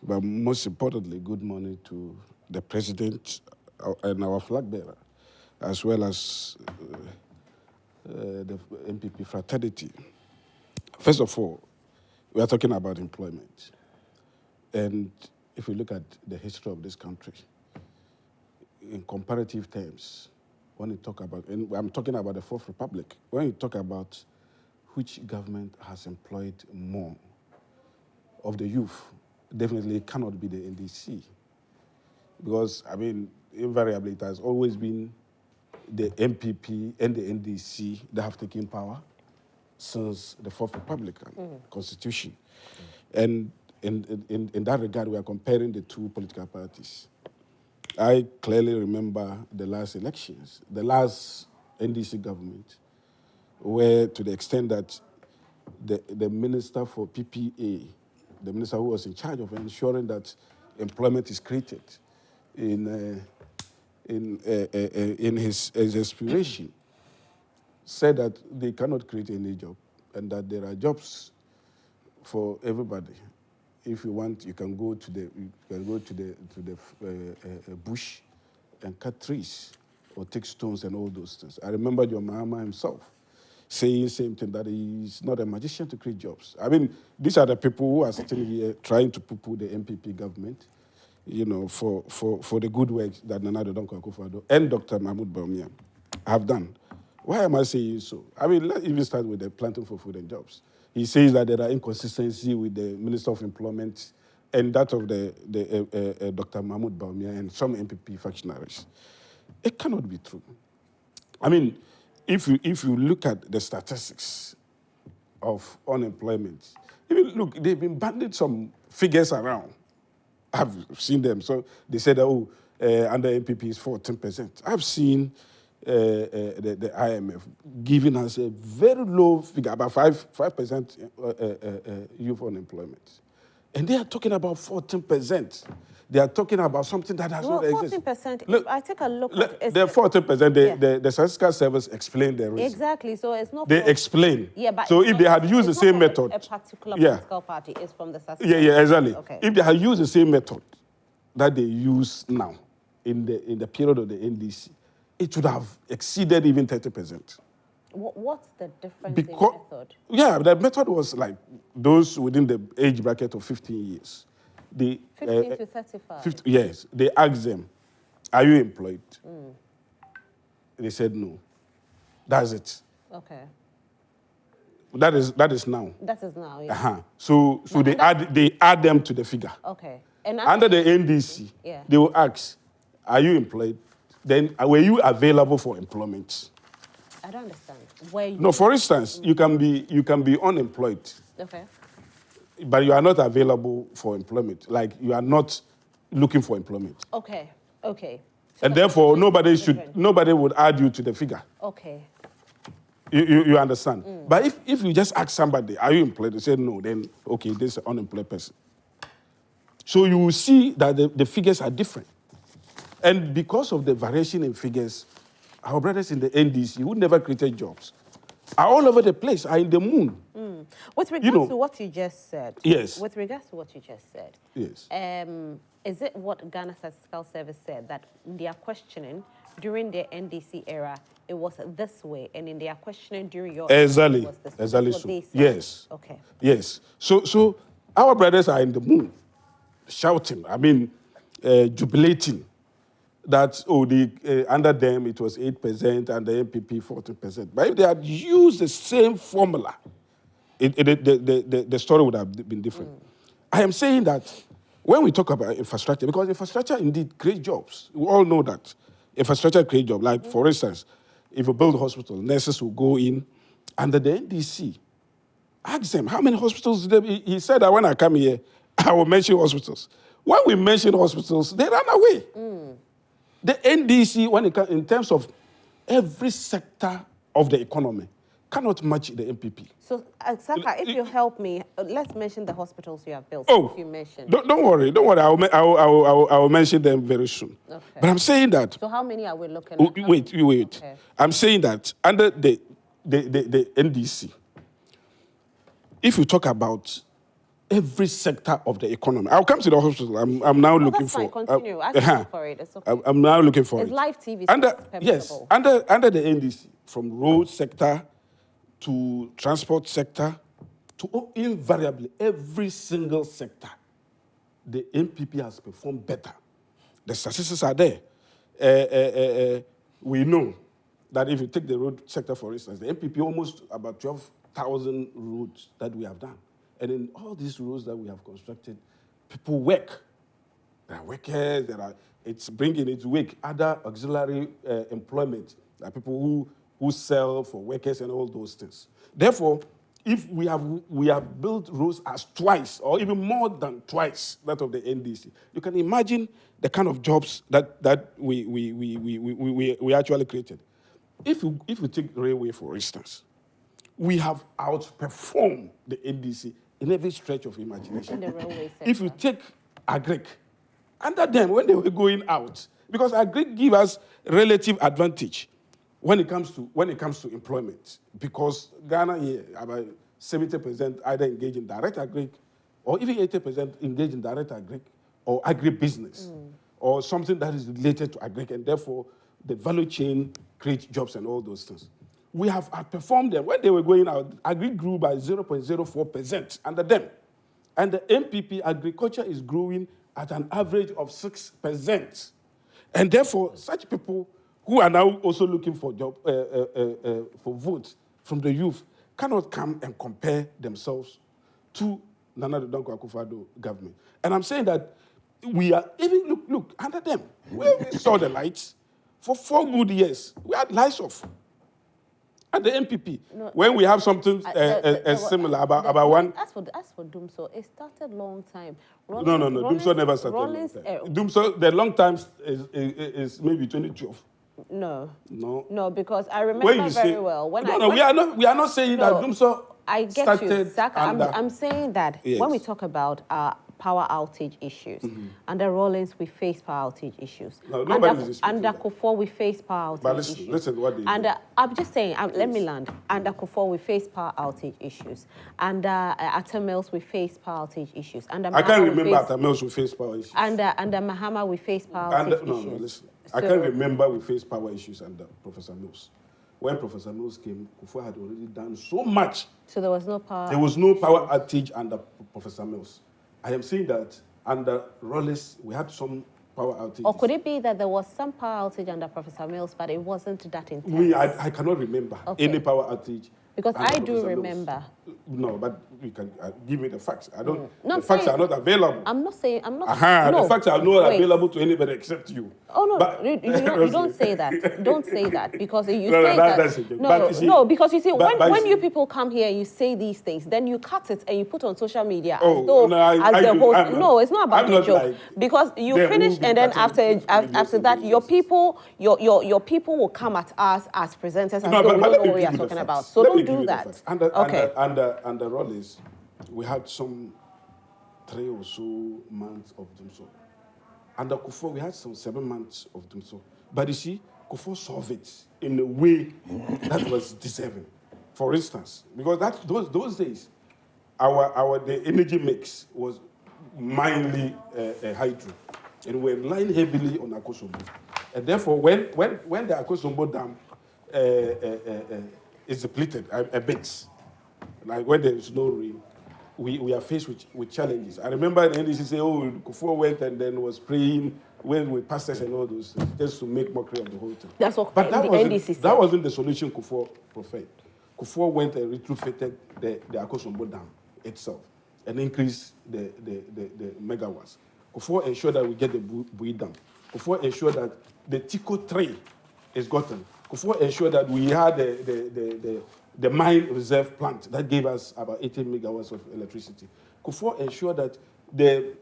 But most importantly, good morning to the president and our flag bearer, as well as the NPP fraternity. First of all, we are talking about employment. And if we look at the history of this country, in comparative terms, when you talk about, and I'm talking about the Fourth Republic, when you talk about which government has employed more of the youth, definitely it cannot be the NDC. Because, I mean, invariably, it has always been the NPP and the NDC that have taken power since the Fourth Republican Constitution. And in that regard, we are comparing the 2 political parties. I clearly remember the last elections, the last NDC government, where to the extent that the minister for PPA, the minister who was in charge of ensuring that employment is created in his aspiration, said that they cannot create any job and that there are jobs for everybody. If you want, you can go to the bush and cut trees or take stones and all those things. I remember your Mahama himself saying the same thing, that he's not a magician to create jobs. I mean, these are the people who are sitting here trying to poo-poo the NPP government, you know, for the good work that Nana Addo Dankwa Akufo-Addo and Dr. Mahmoud Bawumia have done. Why am I saying so? I mean, let's even start with the planting for food and jobs. He says that there are inconsistencies with the Minister of Employment and that of the Dr. Mahmoud Bawumia and some NPP functionaries. It cannot be true. I mean, if you look at the statistics of unemployment, even look, they've been banding some figures around. I've seen them. So they said, under NPP is 14%. I've seen the IMF giving us a very low figure, about 5% youth unemployment. And they are talking about 14%. They are talking about something that has Well, not existed. 14%, Look, if I take a look at it. the 14%, Yeah. the Statistical Service explained the reason. Exactly, so it's not They from- explain. Yeah, but so it's if not- they had used the it's same not from method. a particular Yeah. political party is from the Yeah, exactly. Okay. If they had used the same method that they use now in the period of the NDC, it would have exceeded even 30%. What's the difference Because, in method? yeah, the method was like those within the age bracket of 15 years. They, 15 to 35. 50, yes, they asked them, are you employed? They said no. That's it. Okay, That is now. that is now, yeah. Uh-huh. So they add them to the figure. Okay. And Under the NDC, Yeah. they will ask, are you employed? Then were you available for employment? I don't understand. Where you... No, for instance, you can be unemployed, Okay. but you are not available for employment. Like you are not looking for employment. Okay, okay. And therefore nobody different. would add you to the figure. Okay. You understand? But if you just ask somebody, are you employed? They say no, then okay, this is an unemployed person. So you will see that the figures are different. And because of the variation in figures, our brothers in the NDC, who never created jobs, are all over the place, are in the moon. With regards know- to what you just said. Yes. With regards to what you just said. Yes. Is it what Ghana Statistical Service said, that they are questioning during the NDC era, it was this way, and in their questioning during your Exactly. era, it was this way? Exactly That's what so. they said. Yes. Okay. Yes. So our brothers are in the moon, shouting, jubilating that, under them it was 8% and the NPP 14%. But if they had used the same formula, the story would have been different. I am saying that when we talk about infrastructure, because infrastructure indeed creates jobs, we all know that. infrastructure create job. Like, for instance, if you build a hospital, nurses will go in under the NDC. Ask them, how many hospitals did they, he said that when I come here, I will mention hospitals. When we mention hospitals, they run away. The NDC, when it comes in terms of every sector of the economy, cannot match the NPP. So, Saka, if you help me, let's mention the hospitals you have built. Oh, you mentioned. Don't worry. I will mention them very soon. Okay. But I'm saying that. So how many are we looking at? Wait. Okay. I'm saying that under the NDC, if you talk about every sector of the economy, I'll come to the hospital. I'm now looking that's fine. for. Continue. Ask for it. It's okay. I'm now looking for It's it. live TV. So under the NDC, from road sector to transport sector to invariably every single sector, the NPP has performed better. The statistics are there. We know that if you take the road sector, for instance, the NPP almost about 12,000 roads that we have done. And in all these roads that we have constructed, people work. There are workers, it's bringing its wake other auxiliary employment. There are people who sell for workers and all those things. Therefore, if we have built roads as twice or even more than twice that of the NDC, you can imagine the kind of jobs that we actually created. If you take railway, for instance, we have outperformed the NDC in every stretch of imagination. In the railway sector. If you take agric, under them, when they were going out, because agric give us relative advantage when it comes to employment, because Ghana here, about 70% either engage in direct agric, or even 80% engage in direct agric or agribusiness, or something that is related to agric, and therefore the value chain creates jobs and all those things. We have outperformed them. When they were going out, agri grew by 0.04% under them. And the NPP agriculture is growing at an average of 6%. And therefore, such people who are now also looking for for votes from the youth cannot come and compare themselves to Nana Danko Akufo-Addo government. And I'm saying that we are, even look under them, where we saw the lights, for 4 good years, we had lights off. At the NPP, when we have something similar about one. As for Dumso, it started long time. No. Dumso never started long time. Dumso, the long time is maybe 2012. No, because I remember very well. We are not saying that Dumso I get started you, Saka. under. I'm saying that when we talk about power outage issues, under Rawlings we face power outage issues. No, nobody is disputing under that. Kufuor we face power outage But issues. listen, what they do. And I'm just saying, let me land. Under Kufuor we face power outage issues. Under Atta Mills we face power outage issues. Under I can't remember Atta Mills we face power issues. Under Mahama we face power outage issues. No, listen. I can't remember we faced power issues under Professor Mills. When Professor Mills came, Kufuor had already done so much. So there was no power. There was no power outage under Professor Mills. I am saying that under Rawlings, we had some power outage. Or could it be that there was some power outage under Professor Mills, but it wasn't that intense? I cannot remember any power outage. Because I do Professor remember. Mills. No, but you can give me the facts. I don't. No, the facts are not available. I'm not saying. I'm not. No, the facts are not available to anybody except you. Oh no! But, you don't say that. Don't say that because you say that's that. No, because you see, when you people come here, you say these things, then you cut it and you put on social media as though as the host. No, it's not about the joke because you finish and then after that, your people will come at us as presenters as though we don't know what we are talking about. So don't do that. Under Rawlings, we had some 3 or so months of Dumso. Under Kufuor, we had some 7 months of Dumso. But you see, Kufuor solved it in a way that was deserving. For instance, because those days, the energy mix was mainly hydro, and we're relying heavily on Akosombo. And therefore, when the Akosombo Dam is depleted a bit, like when there is no rain, we are faced with challenges. I remember the NDC say, Kufuor went and then was praying with pastors and all those things, just to make mockery of the whole thing. That's what but the NDC said. That wasn't the solution Kufuor professed. Kufuor went and retrofitted the Akosombo Dam itself and increased the megawatts. Kufuor ensured that we get the Bui Dam. Kufuor ensured that the Tico 3 is gotten. Kufuor ensured that we had the mine reserve plant that gave us about 18 megawatts of electricity. Kufuor ensured that the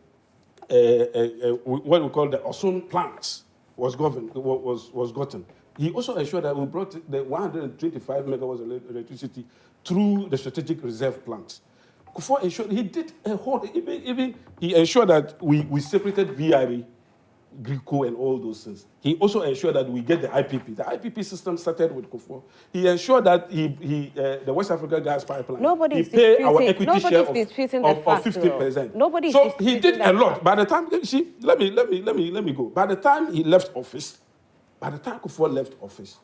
what we call the Osun plants was gotten. He also ensured that we brought the 125 megawatts of electricity through the strategic reserve plants. Kufuor ensured he did a whole, even he ensured that we separated VRE, Grico, and all those things. He also ensured that we get the IPP. The IPP system started with Kufuor. He ensured that the West Africa gas pipeline, he paid our equity share of 50%. Nobody's so he did a lot. By the time, see, let me go. By the time he left office, by the time Kufuor left office,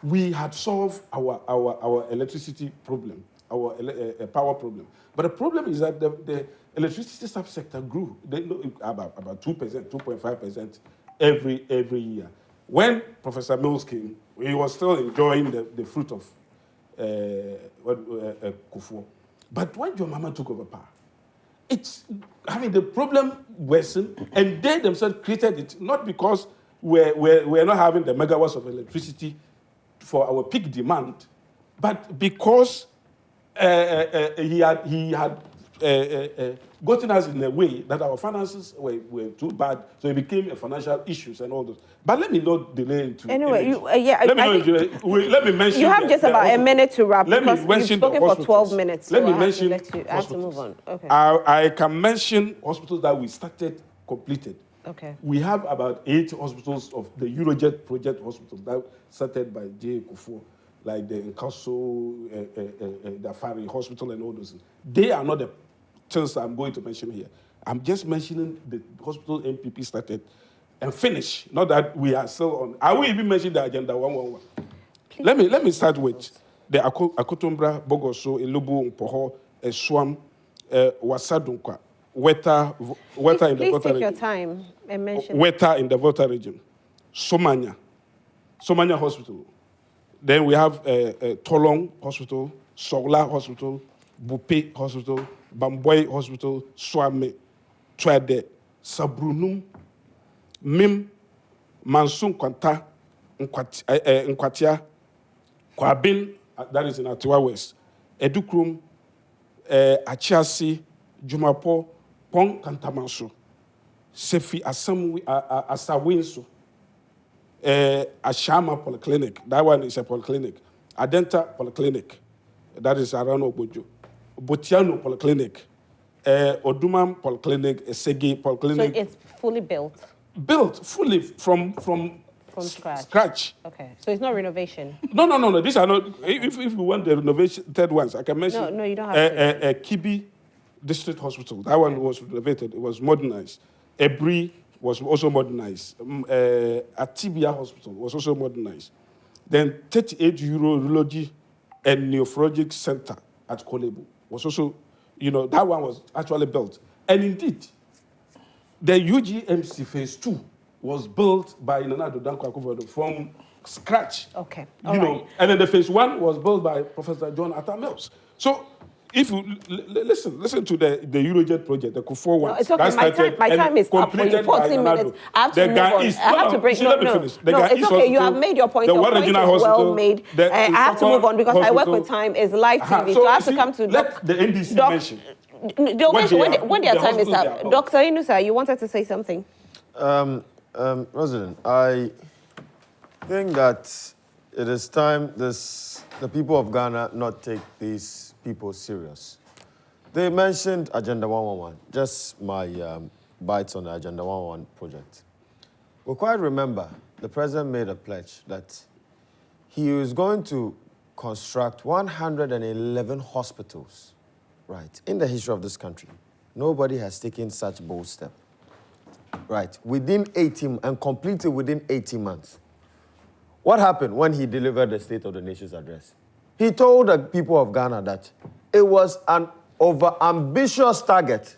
we had solved our electricity problem, our power problem. But the problem is that the electricity subsector grew about 2%, 2.5% every year. When Professor Mills came, he was still enjoying the fruit of Kufuor. But when John Mahama took over power, the problem worsened, and they themselves created it, not because we're not having the megawatts of electricity for our peak demand, but because he had gotten us in a way that our finances were too bad, so it became a financial issues and all those. But let me not delay into anyway. Let me mention. You have just about a minute to wrap because you've spoken for 12 minutes. Let me mention. I have to move on. Okay. I can mention hospitals that we completed. Okay. We have about 8 hospitals of the Eurojet project hospitals that started by J. Kufuor, like the Nkaso, the Afari Hospital and all those things. They are not the things I'm going to mention here. I'm just mentioning the hospital NPP started and finished. Not that we are still on. I will even mention the agenda 111. Let me start with the Akotombra, Bogoso, Elubu, Mpoho, Eswam, Wasadunkwa, Weta in the Volta region. Please take your time and mention. Weta in the Volta region. Somanya Hospital. Then we have Tolong Hospital, Sogla Hospital, Bupe Hospital, Bamboy Hospital, Swame, Twede, Sabrunum, Mim, Mansun Kwanta, Nkwatia, Kwabin, that is in Atiwa West, Edukrum, Achiasi, Jumapo, Pong Kantamanso, Sefi Asawinso, Ashama Polyclinic, that one is a polyclinic. Adenta Polyclinic, that is around Obojo. Botiano Polyclinic, Odumam Polyclinic, Esegi Polyclinic. So it's fully built? Built fully from scratch. Okay, so it's not renovation? No. These are not, if we want the renovated ones, I can mention. No, you don't have to. Kibi District Hospital, that one was renovated, it was modernized. Ebri was also modernized. Atibia Hospital was also modernized. Then 38 Euro Urology and Nephrologic Center at Kolebu was also, that one was actually built. And indeed, the UGMC Phase 2 was built by Nana Danko Akufo-Addo from scratch. Okay. Right. And then the Phase 1 was built by Professor John Atta Mills. So if you listen to the Eurojet project, the Kufuor one. No, it's okay. My time is up for you. 14 minutes. I have to move on. I have to break. No, it's okay. You have made your point. Your point is well made. I have to move on because I work with time. It's live TV, so I have to come to let the NDC mention. They'll mention when their time is up. Dr. Inusa, you wanted to say something? President, I think that it is time the people of Ghana not take these people serious. They mentioned Agenda 111, just my bites on the Agenda 111 project. We quite remember the president made a pledge that he was going to construct 111 hospitals, right, in the history of this country. Nobody has taken such bold step, right, within 18, and completed within 18 months. What happened when he delivered the State of the Nation's address? He told the people of Ghana that it was an over-ambitious target,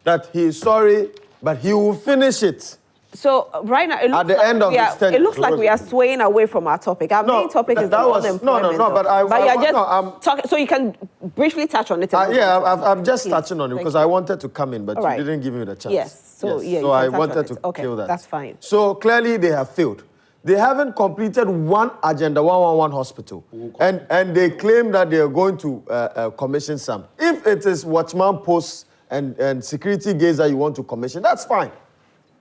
that he is sorry, but he will finish it So right now, it looks At the like end of we are, this tenure. it looks like we are swaying away from our topic. Our main topic is the unemployment. No, but I you're just I'm talking. So you can briefly touch on it. yeah, I'm just Please. touching on it because I wanted to come in, but All right. you didn't give me the chance. Yes. So yeah, so you I can touch on wanted it. to Okay, kill that. that's fine. So clearly they have failed. They haven't completed one Agenda 111 hospital, and they claim that they are going to commission some. If it is watchman posts and security gates that you want to commission, that's fine.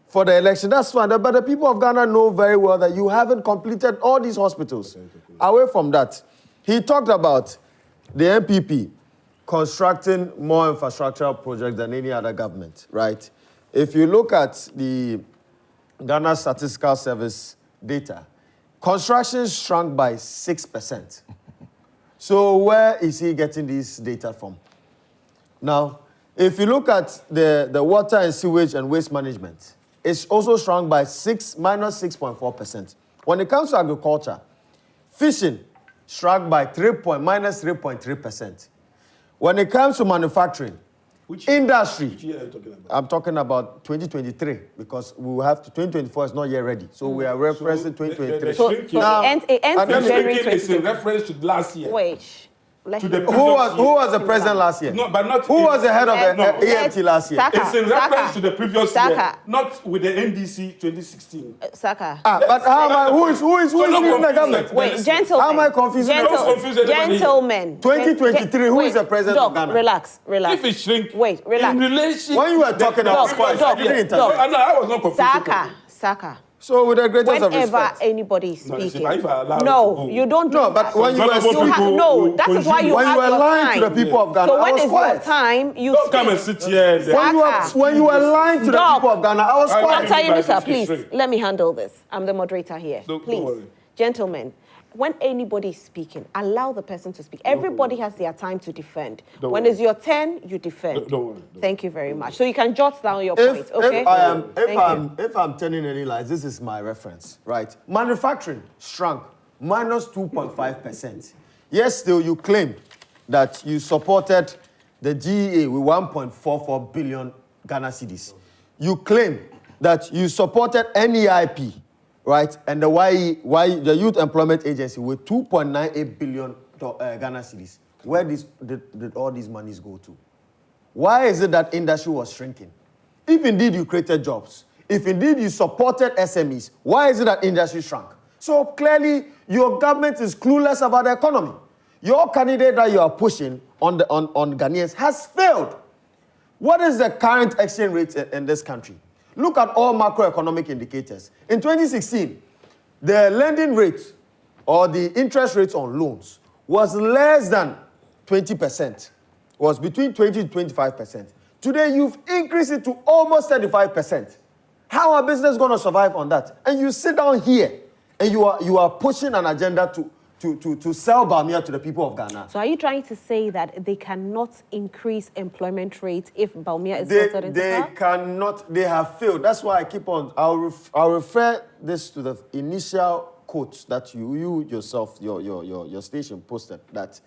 For the election, that's fine. But the people of Ghana know very well that you haven't completed all these hospitals. Away from that, he talked about the NPP constructing more infrastructural projects than any other government, right? If you look at the Ghana Statistical Service data, construction shrunk by 6%. So where is he getting this data from? Now, if you look at the water and sewage and waste management, it's also shrunk by minus 6.4%. When it comes to agriculture, fishing shrunk by minus 3.3%. When it comes to manufacturing, industry, Which year are you talking about? I'm talking about 2023 because we will have to, 2024 is not yet ready. So we are referencing 2023. So it ends in January It's in 2020. reference to last year. Wait. Let To him- the Who was the president last year? No, but not. Who was the head of the No. EMT last year? Saka. It's in reference to the previous year, Saka. not with the NDC 2016. Saka. But how am I? Who is leading the government? Wait, gentlemen. How am I confusing Don't confuse anybody. Gentlemen. 2023, who is the president of Doc, Ghana? Relax. If it shrink, Wait, relax. in relation. When you were talking about spice, I didn't interrupt. I was not confused. Saka. So with the greatest of Whenever respect. anybody is No, speaking, if I allow no, it to go. you don't do No, but that. when you were Vulnerable speaking, people No, will that is why you when have you were your lying time. to the people of Ghana, So I when was is quiet. your time, you Don't speak. come and sit here. And Saka. When you were lying to the Dog. people of Ghana, I was I- quiet. Dr. Yunusa, Don't please, shrink. let me handle this. I'm the moderator here. Don't Please, worry. gentlemen, when anybody is speaking, allow the person to speak. Everybody has their time to defend. Don't When worry. it's your turn, you defend. Don't worry. Thank you very much. So you can jot down your point, If, okay? if I'm telling any lies, this is my reference, right? Manufacturing shrunk minus 2.5%. Yes, still you claim that you supported the GEA with 1.44 billion Ghana cedis. You claim that you supported NEIP, right? And the Youth Employment Agency with 2.98 billion Ghana cedis. Where did all these monies go to? Why is it that industry was shrinking? If indeed you created jobs, if indeed you supported SMEs, why is it that industry shrunk? So clearly, your government is clueless about the economy. Your candidate that you are pushing on Ghanaians has failed. What is the current exchange rate in this country? Look at all macroeconomic indicators. In 2016, the lending rate or the interest rates on loans was less than 20%. Was between 20 to 25%. Today, you've increased it to almost 35%. How are business going to survive on that? And you sit down here and you are pushing an agenda to sell Bamia to the people of Ghana. So are you trying to say that they cannot increase employment rate if Bawumia is voted into They power? cannot, they have failed. That's why I keep on, I'll refer this to the initial quote that you yourself, your station posted, that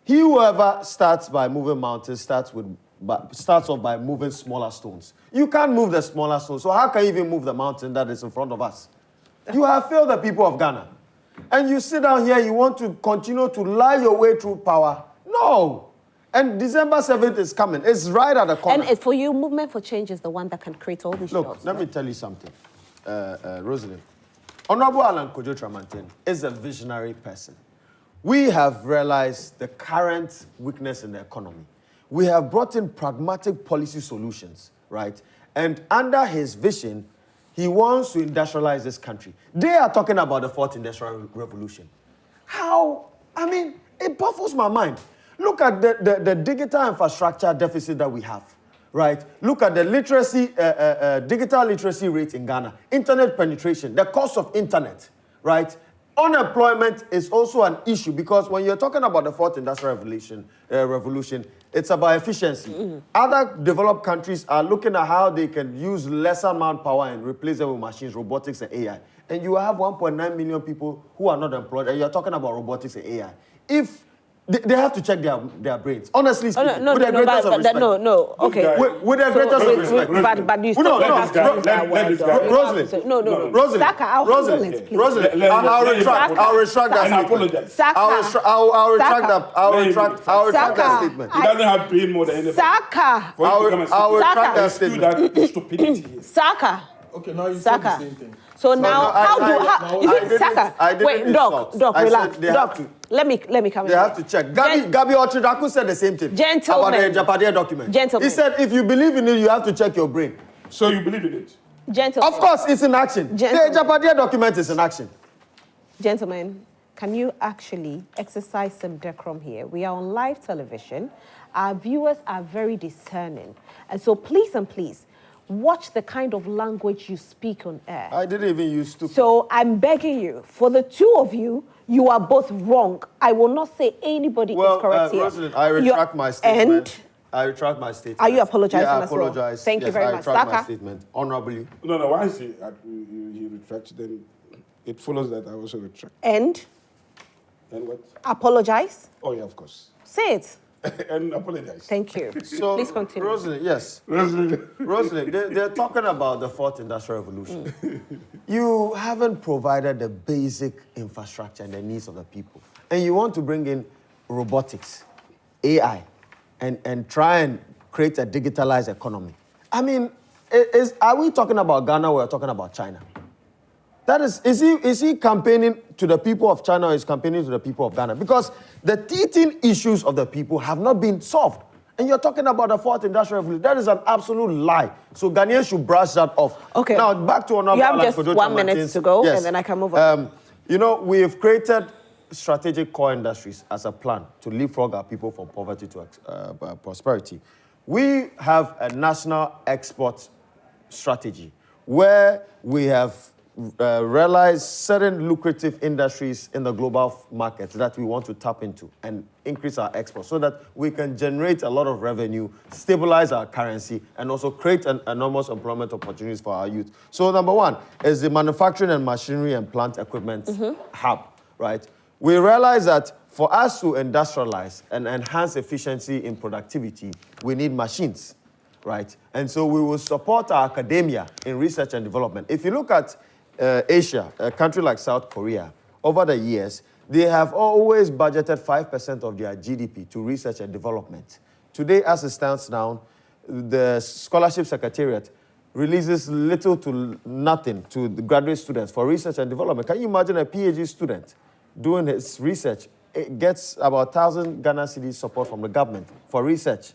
whoever starts by moving mountains starts off by moving smaller stones. You can't move the smaller stones, so how can you even move the mountain that is in front of us? You have failed the people of Ghana. And you sit down here, you want to continue to lie your way through power? No. And December 7th is coming. It's right at the corner. And for you, Movement for Change is the one that can create all these Look, jobs. let me tell you something, Rosalind. Honorable Alan Kojo Tramantin is a visionary person. We have realized the current weakness in the economy. We have brought in pragmatic policy solutions, right? And under his vision, he wants to industrialize this country. They are talking about the fourth industrial revolution. How? I mean, it baffles my mind. Look at the digital infrastructure deficit that we have, right? Look at the digital literacy rate in Ghana, internet penetration, the cost of internet, right? Unemployment is also an issue because when you're talking about the fourth industrial revolution, it's about efficiency. Other developed countries are looking at how they can use lesser manpower and replace them with machines, robotics, and AI. And you have 1.9 million people who are not employed, and you're talking about robotics and AI. If They have to check their brains. Honestly speaking, no, with the greatest of respect. No, okay. With the greatest of respect. But you still have to use that word. Rosalind. No. Rosalind. Saka, I'll handle it, please. Rosalind, I'll retract that statement. Saka. I'll retract that statement. He doesn't have pain more than anybody. Saka. I'll retract that statement. That stupidity. Saka. Okay, now you said the same thing. So now, you see, Saka? Wait, Doc, relax. Doc, let me come in. They have to check. Gabi Ochidaku said the same thing. Gentlemen. About the Japadia document. Gentlemen. He said, if you believe in it, you have to check your brain. So you believe in it? Gentlemen. Of course, it's in action. The Japadia document is in action. Gentlemen, can you actually exercise some decorum here? We are on live television. Our viewers are very discerning. And so please and please, watch the kind of language you speak on air. I didn't even use stupid. So I'm begging you, for the two of you, you are both wrong. I will not say anybody is correct here. Rosalind, I retract my statement. And I retract my statement. Are you apologizing I as well? apologize. Thank you very much. I retract my Saka? statement honorably. No, why is he retracts, then it follows that I also retract. And And what? apologize? Oh, yeah, of course. Say it. And apologize. Thank you. So, Please continue. Rosalind, yes. Rosalind, they're talking about the fourth industrial revolution. You haven't provided the basic infrastructure and the needs of the people. And you want to bring in robotics, AI, and try and create a digitalized economy. I mean, are we talking about Ghana or we're talking about China? That is he campaigning to the people of China or is campaigning to the people of Ghana? Because the teething issues of the people have not been solved. And you're talking about the fourth industrial revolution. That is an absolute lie. So Ghanaians should brush that off. Okay. Now, back to Honorable You have Alex just Kojo 1 minute Martins. to go, Yes. and then I can move on. You know, we've created strategic core industries as a plan to leapfrog our people from poverty to prosperity. We have a national export strategy where we have realized certain lucrative industries in the global market that we want to tap into and increase our exports so that we can generate a lot of revenue, stabilize our currency, and also create enormous employment opportunities for our youth. So number one is the manufacturing and machinery and plant equipment hub, right? We realize that for us to industrialize and enhance efficiency in productivity, we need machines, right? And so we will support our academia in research and development. If you look at Asia, a country like South Korea, over the years, they have always budgeted 5% of their GDP to research and development. Today, as it stands now, the Scholarship Secretariat releases little to nothing to the graduate students for research and development. Can you imagine a PhD student doing his research? It gets about 1,000 Ghana cedis support from the government for research.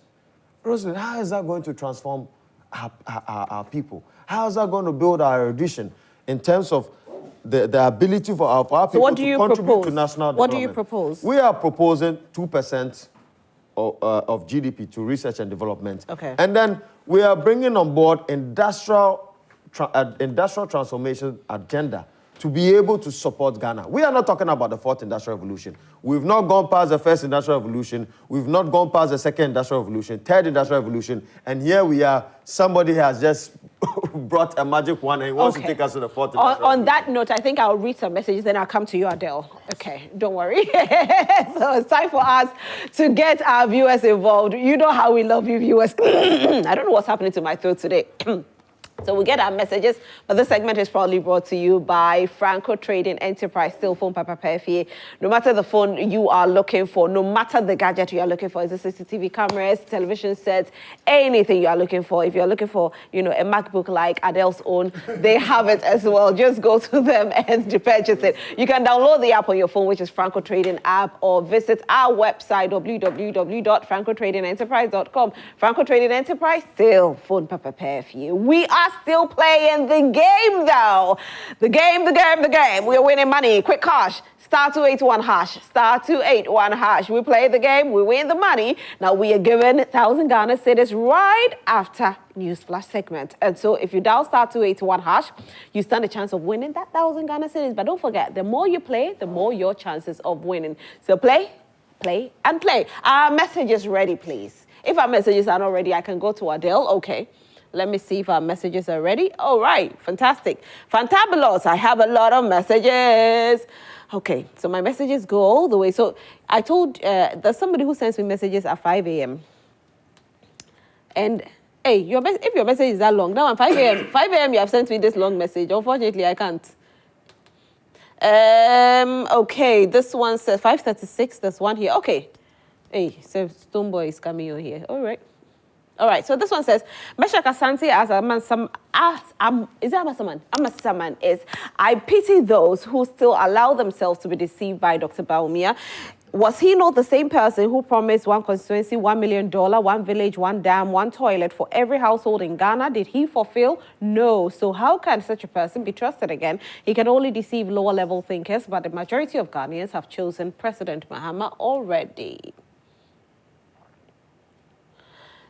Rosalind, how is that going to transform our people? How is that going to build our erudition in terms of the ability for our people to contribute to national development? What do you propose? We are proposing 2% of GDP to research and development. Okay. And then we are bringing on board industrial transformation agenda to be able to support Ghana. We are not talking about the fourth industrial revolution. We've not gone past the first industrial revolution. We've not gone past the second industrial revolution, third industrial revolution. And here we are, somebody has just brought a magic wand and wants to take us to the fourth industrial revolution. On that note, I think I'll read some messages, then I'll come to you, Adele. Okay, don't worry. So it's time for us to get our viewers involved. You know how we love you viewers. I don't know what's happening to my throat today. So we get our messages, but this segment is probably brought to you by Franco Trading Enterprise, still phone Papa Perfie. No matter the phone you are looking for, no matter the gadget you are looking for, is it CCTV cameras, television sets, anything you are looking for. If you're looking for, a MacBook like Adele's own, they have it as well. Just go to them and purchase it. You can download the app on your phone, which is Franco Trading app, or visit our website, www.francotradingenterprise.com. Franco Trading Enterprise, still phone Papa Perfie. We are still playing the game, though. The game. We are winning money. Quick cash. Star 281 hash. Star 281 hash. We play the game. We win the money. Now we are given 1,000 Ghana cedis right after news flash segment. And so if you dial star 281 hash, you stand a chance of winning that 1,000 Ghana cedis. But don't forget, the more you play, the more your chances of winning. So play, and play. Our message is ready, please. If our messages are not ready, I can go to Adele. Okay. Let me see if our messages are ready. All right, fantastic. Fantabulous, I have a lot of messages. Okay, so my messages go all the way. So I told, there's somebody who sends me messages at 5 a.m. And hey, if your message is that long, now at 5 a.m., 5 a.m. you have sent me this long message. Unfortunately, I can't. Okay, this one says 5:36. There's one here. Okay. Hey, so Stoneboy is coming over here. All right. All right, so this one says, Meshach Asante as Amasaman is, I pity those who still allow themselves to be deceived by Dr. Baumia. Was he not the same person who promised one constituency, $1 million, one village, one dam, one toilet for every household in Ghana? Did he fulfill? No. So how can such a person be trusted again? He can only deceive lower level thinkers, but the majority of Ghanaians have chosen President Mahama already.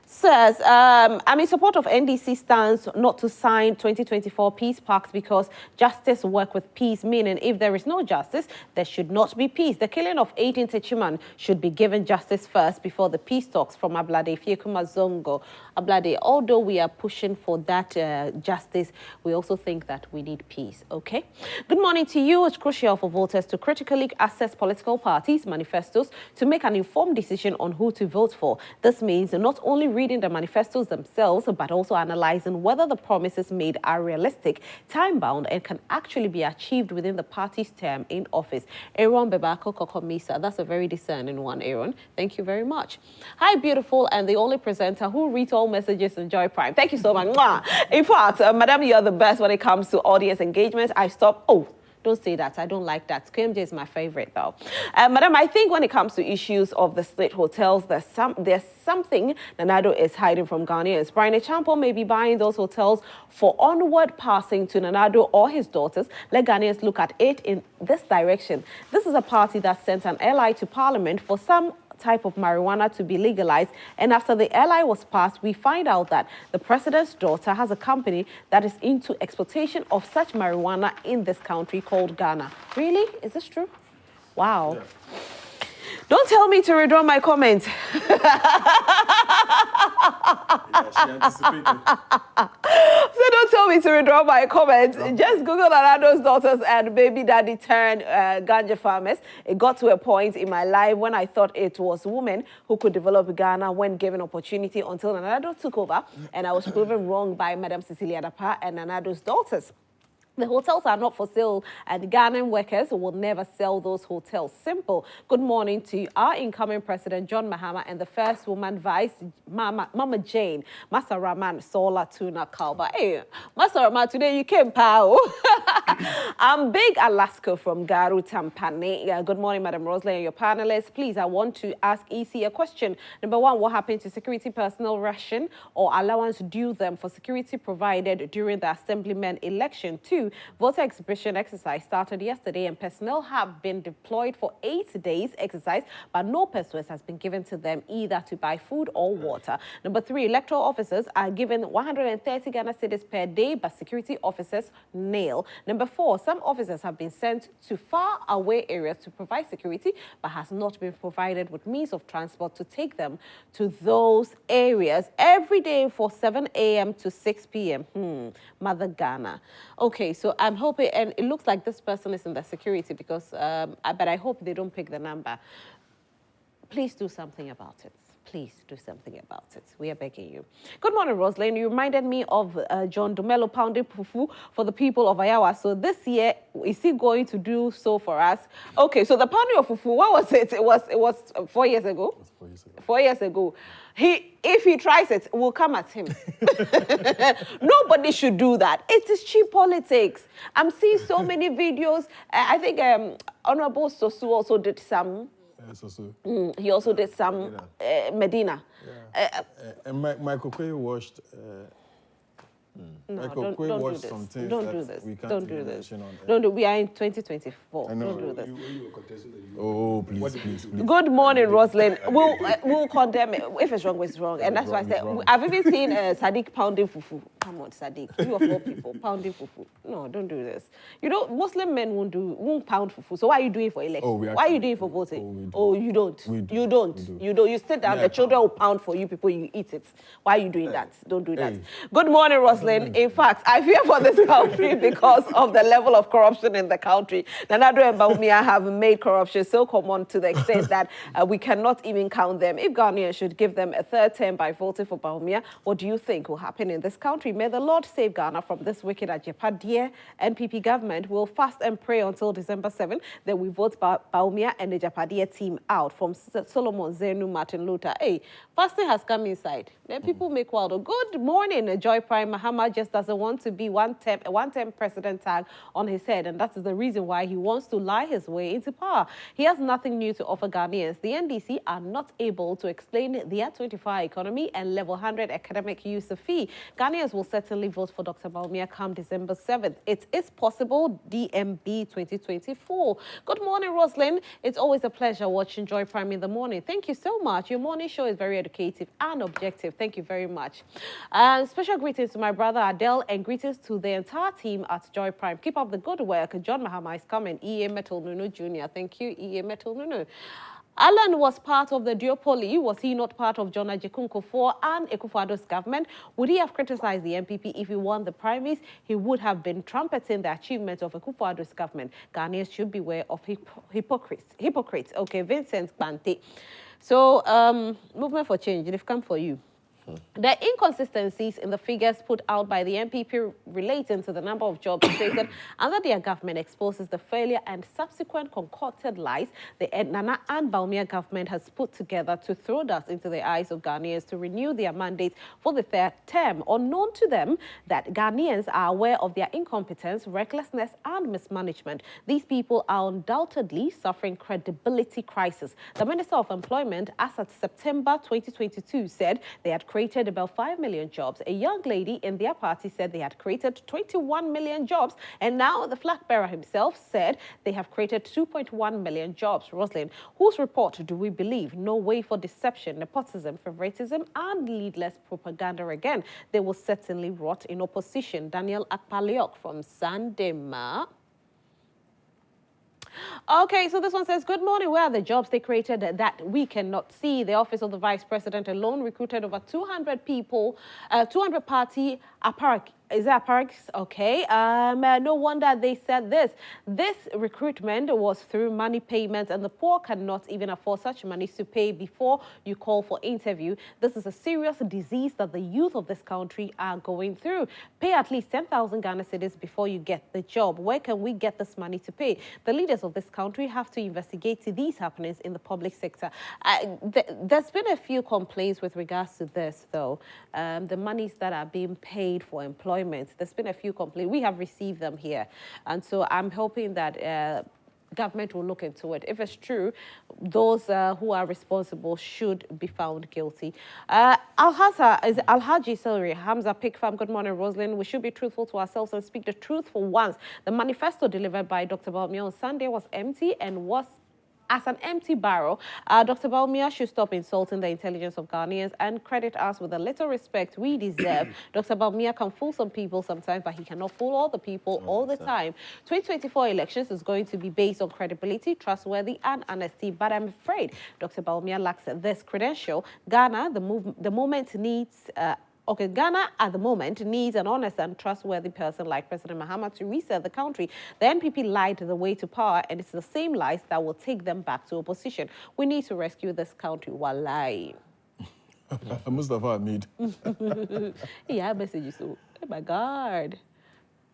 Says, I'm in support of NDC stance not to sign 2024 peace pact because justice work with peace, meaning if there is no justice, there should not be peace. The killing of 18 Techiman should be given justice first before the peace talks from Ablade Fiekuma Zongo. Ablade, although we are pushing for that justice, we also think that we need peace, okay? Good morning to you. It's crucial for voters to critically assess political parties' manifestos to make an informed decision on who to vote for. This means not only reading the manifestos themselves, but also analyzing whether the promises made are realistic, time-bound, and can actually be achieved within the party's term in office. Aaron Bebako Kokomisa, that's a very discerning one, Aaron. Thank you very much. Hi, beautiful, and the only presenter who reads all messages in Joy Prime. Thank you so much. In fact, Madam, you are the best when it comes to audience engagement. Don't say that. I don't like that. KMJ is my favorite, though. Madam, I think when it comes to issues of the split hotels, there's something Nanado is hiding from Ghanaians. Brian Echampo may be buying those hotels for onward passing to Nanado or his daughters. Let Ghanaians look at it in this direction. This is a party that sent an ally to Parliament for some type of marijuana to be legalized, and after the LI was passed, we find out that the president's daughter has a company that is into exploitation of such marijuana in this country called Ghana. Really? Is this true? Wow. Yeah. Don't tell me to withdraw my comment. Yeah, she anticipated. So don't tell me to withdraw my comment. No. Just Google Nanado's daughters and baby daddy turned ganja farmers. It got to a point in my life when I thought it was women who could develop Ghana when given opportunity until Nanado took over, and I was proven wrong by Madam Cecilia Dapa and Nanado's daughters. The hotels are not for sale, and Ghanaian workers will never sell those hotels. Simple. Good morning to our incoming President, John Mahama, and the first woman vice, Mama Jane, Masa Raman, Sola Tuna Kalba. Hey, Masa Raman, today you came, pal. I'm Big Alaska from Garu Tampane. Yeah, good morning, Madam Rosley and your panelists. Please, I want to ask EC a question. Number one, what happened to security personnel ration or allowance due them for security provided during the assemblyman election? Two, voter exhibition exercise started yesterday and personnel have been deployed for 8 days exercise, but no persuades has been given to them either to buy food or water. Number three, electoral officers are given 130 Ghana cedis per day, but security officers nil. Number four, some officers have been sent to far away areas to provide security, but has not been provided with means of transport to take them to those areas every day for 7 a.m. to 6 p.m. Mother Ghana. Okay, so I'm hoping, and it looks like this person is in the security because, but I hope they don't pick the number. Please do something about it. Please do something about it. We are begging you. Good morning, Rosalind. You reminded me of John Dumelo pounding fufu for the people of Ayawa. So this year, is he going to do so for us? Okay, so the pounding of fufu, what was it? It was 4 years ago? It was 4 years ago. 4 years ago. If he tries it, we'll come at him. Nobody should do that. It is cheap politics. I'm seeing so many videos. I think Honorable Sosu also did some. He also did some Medina. Yeah. And Michael Quay watched. No, don't do this. Some things don't do this. We can't don't do this. Don't do. We are in 2024. Don't do this. Oh, please. Good morning, Rosalind. We'll condemn it. If it's wrong, it's wrong. And that's why I said I've even seen Sadiq pounding fufu. come on, Sadiq, you of all people, pounding fufu. No, don't do this. You know, Muslim men won't pound fufu. So why are you doing it for election? Oh, we Why are you actually doing it for do. voting? Oh, we do. You don't. We do. You don't. We do. You don't. You sit down, Yeah, the children will pound for you, people, you eat it. Why are you doing that? Don't do that. Hey. Good morning, Roslyn. In fact, I fear for this country because of the level of corruption in the country. Nanado and Baumia have made corruption so common to the extent that we cannot even count them. If Ghanaians should give them a third term by voting for Baumia, what do you think will happen in this country? May the Lord save Ghana from this wicked Ajepadie NPP government. Will fast and pray until December 7th. Then we vote Baumia and the Ajepadie team out. From Solomon Zenu, Martin Luther. Hey, fasting has come inside. Then people make wild. Good morning, Joy Prime. Mahama just doesn't want to be a one-term president tag on his head, and that is the reason why he wants to lie his way into power. He has nothing new to offer Ghanaians. The NDC are not able to explain the At-25 economy and level 100 academic use of fee. Ghanaians will certainly vote for Dr. Baumia come December 7th. It is possible, DMB 2024. Good morning, Roslyn. It's always a pleasure watching Joy Prime in the morning. Thank you so much. Your morning show is very educative and objective. Thank you very much. Special greetings to my brother Adele and greetings to the entire team at Joy Prime. Keep up the good work. John Mahama is coming. E.A. Metal Nunu Jr. Thank you, E.A. Metal Nunu. Alan was part of the duopoly. Was he not part of John Ajekunkofor and Akufo-Addo's government? Would he have criticized the NPP if he won the primaries? He would have been trumpeting the achievements of Akufo-Addo's government. Ghanaians should beware of hypocrites. Okay, Vincent Bante. So, movement for change, they've come for you. The inconsistencies in the figures put out by the NPP relating to the number of jobs created under their government exposes the failure and subsequent concocted lies the Nana and Baumia government has put together to throw dust into the eyes of Ghanaians to renew their mandates for the third term. Unknown to them that Ghanaians are aware of their incompetence, recklessness and mismanagement. These people are undoubtedly suffering credibility crisis. The Minister of Employment, as of September 2022, said they had created about 5 million jobs. A young lady in their party said they had created 21 million jobs. And now the flag bearer himself said they have created 2.1 million jobs. Roslyn, whose report do we believe? No way for deception, nepotism, favoritism, and needless propaganda again. They will certainly rot in opposition. Daniel Akpaliok from Sandema. Okay, so this one says, good morning. Where are the jobs they created that we cannot see? The office of the vice president alone recruited over 200 people, 200 party apparat. Is that Parks? Okay. No wonder they said this. This recruitment was through money payments, and the poor cannot even afford such money to pay before you call for interview. This is a serious disease that the youth of this country are going through. Pay at least 10,000 Ghana cedis before you get the job. Where can we get this money to pay? The leaders of this country have to investigate these happenings in the public sector. There's been a few complaints with regards to this, though. The monies that are being paid for employment. There's been a few complaints. We have received them here. And so I'm hoping that government will look into it. If it's true, those who are responsible should be found guilty. Alhaji Salary, Hamza Pig Farm, good morning, Roslyn. We should be truthful to ourselves and speak the truth for once. The manifesto delivered by Dr. Baumia on Sunday was empty and was as an empty barrel. Dr. Baumia should stop insulting the intelligence of Ghanaians and credit us with the little respect we deserve. Dr. Baumia can fool some people sometimes, but he cannot fool all the people all the time. 2024 elections is going to be based on credibility, trustworthy, and honesty. But I'm afraid Dr. Baumia lacks this credential. Ghana, the moment needs. Ghana at the moment needs an honest and trustworthy person like President Mahama to reset the country. The NPP lied the way to power, and it's the same lies that will take them back to opposition. We need to rescue this country while lying. Mustafa Ahmed. Yeah, messages. Oh my God.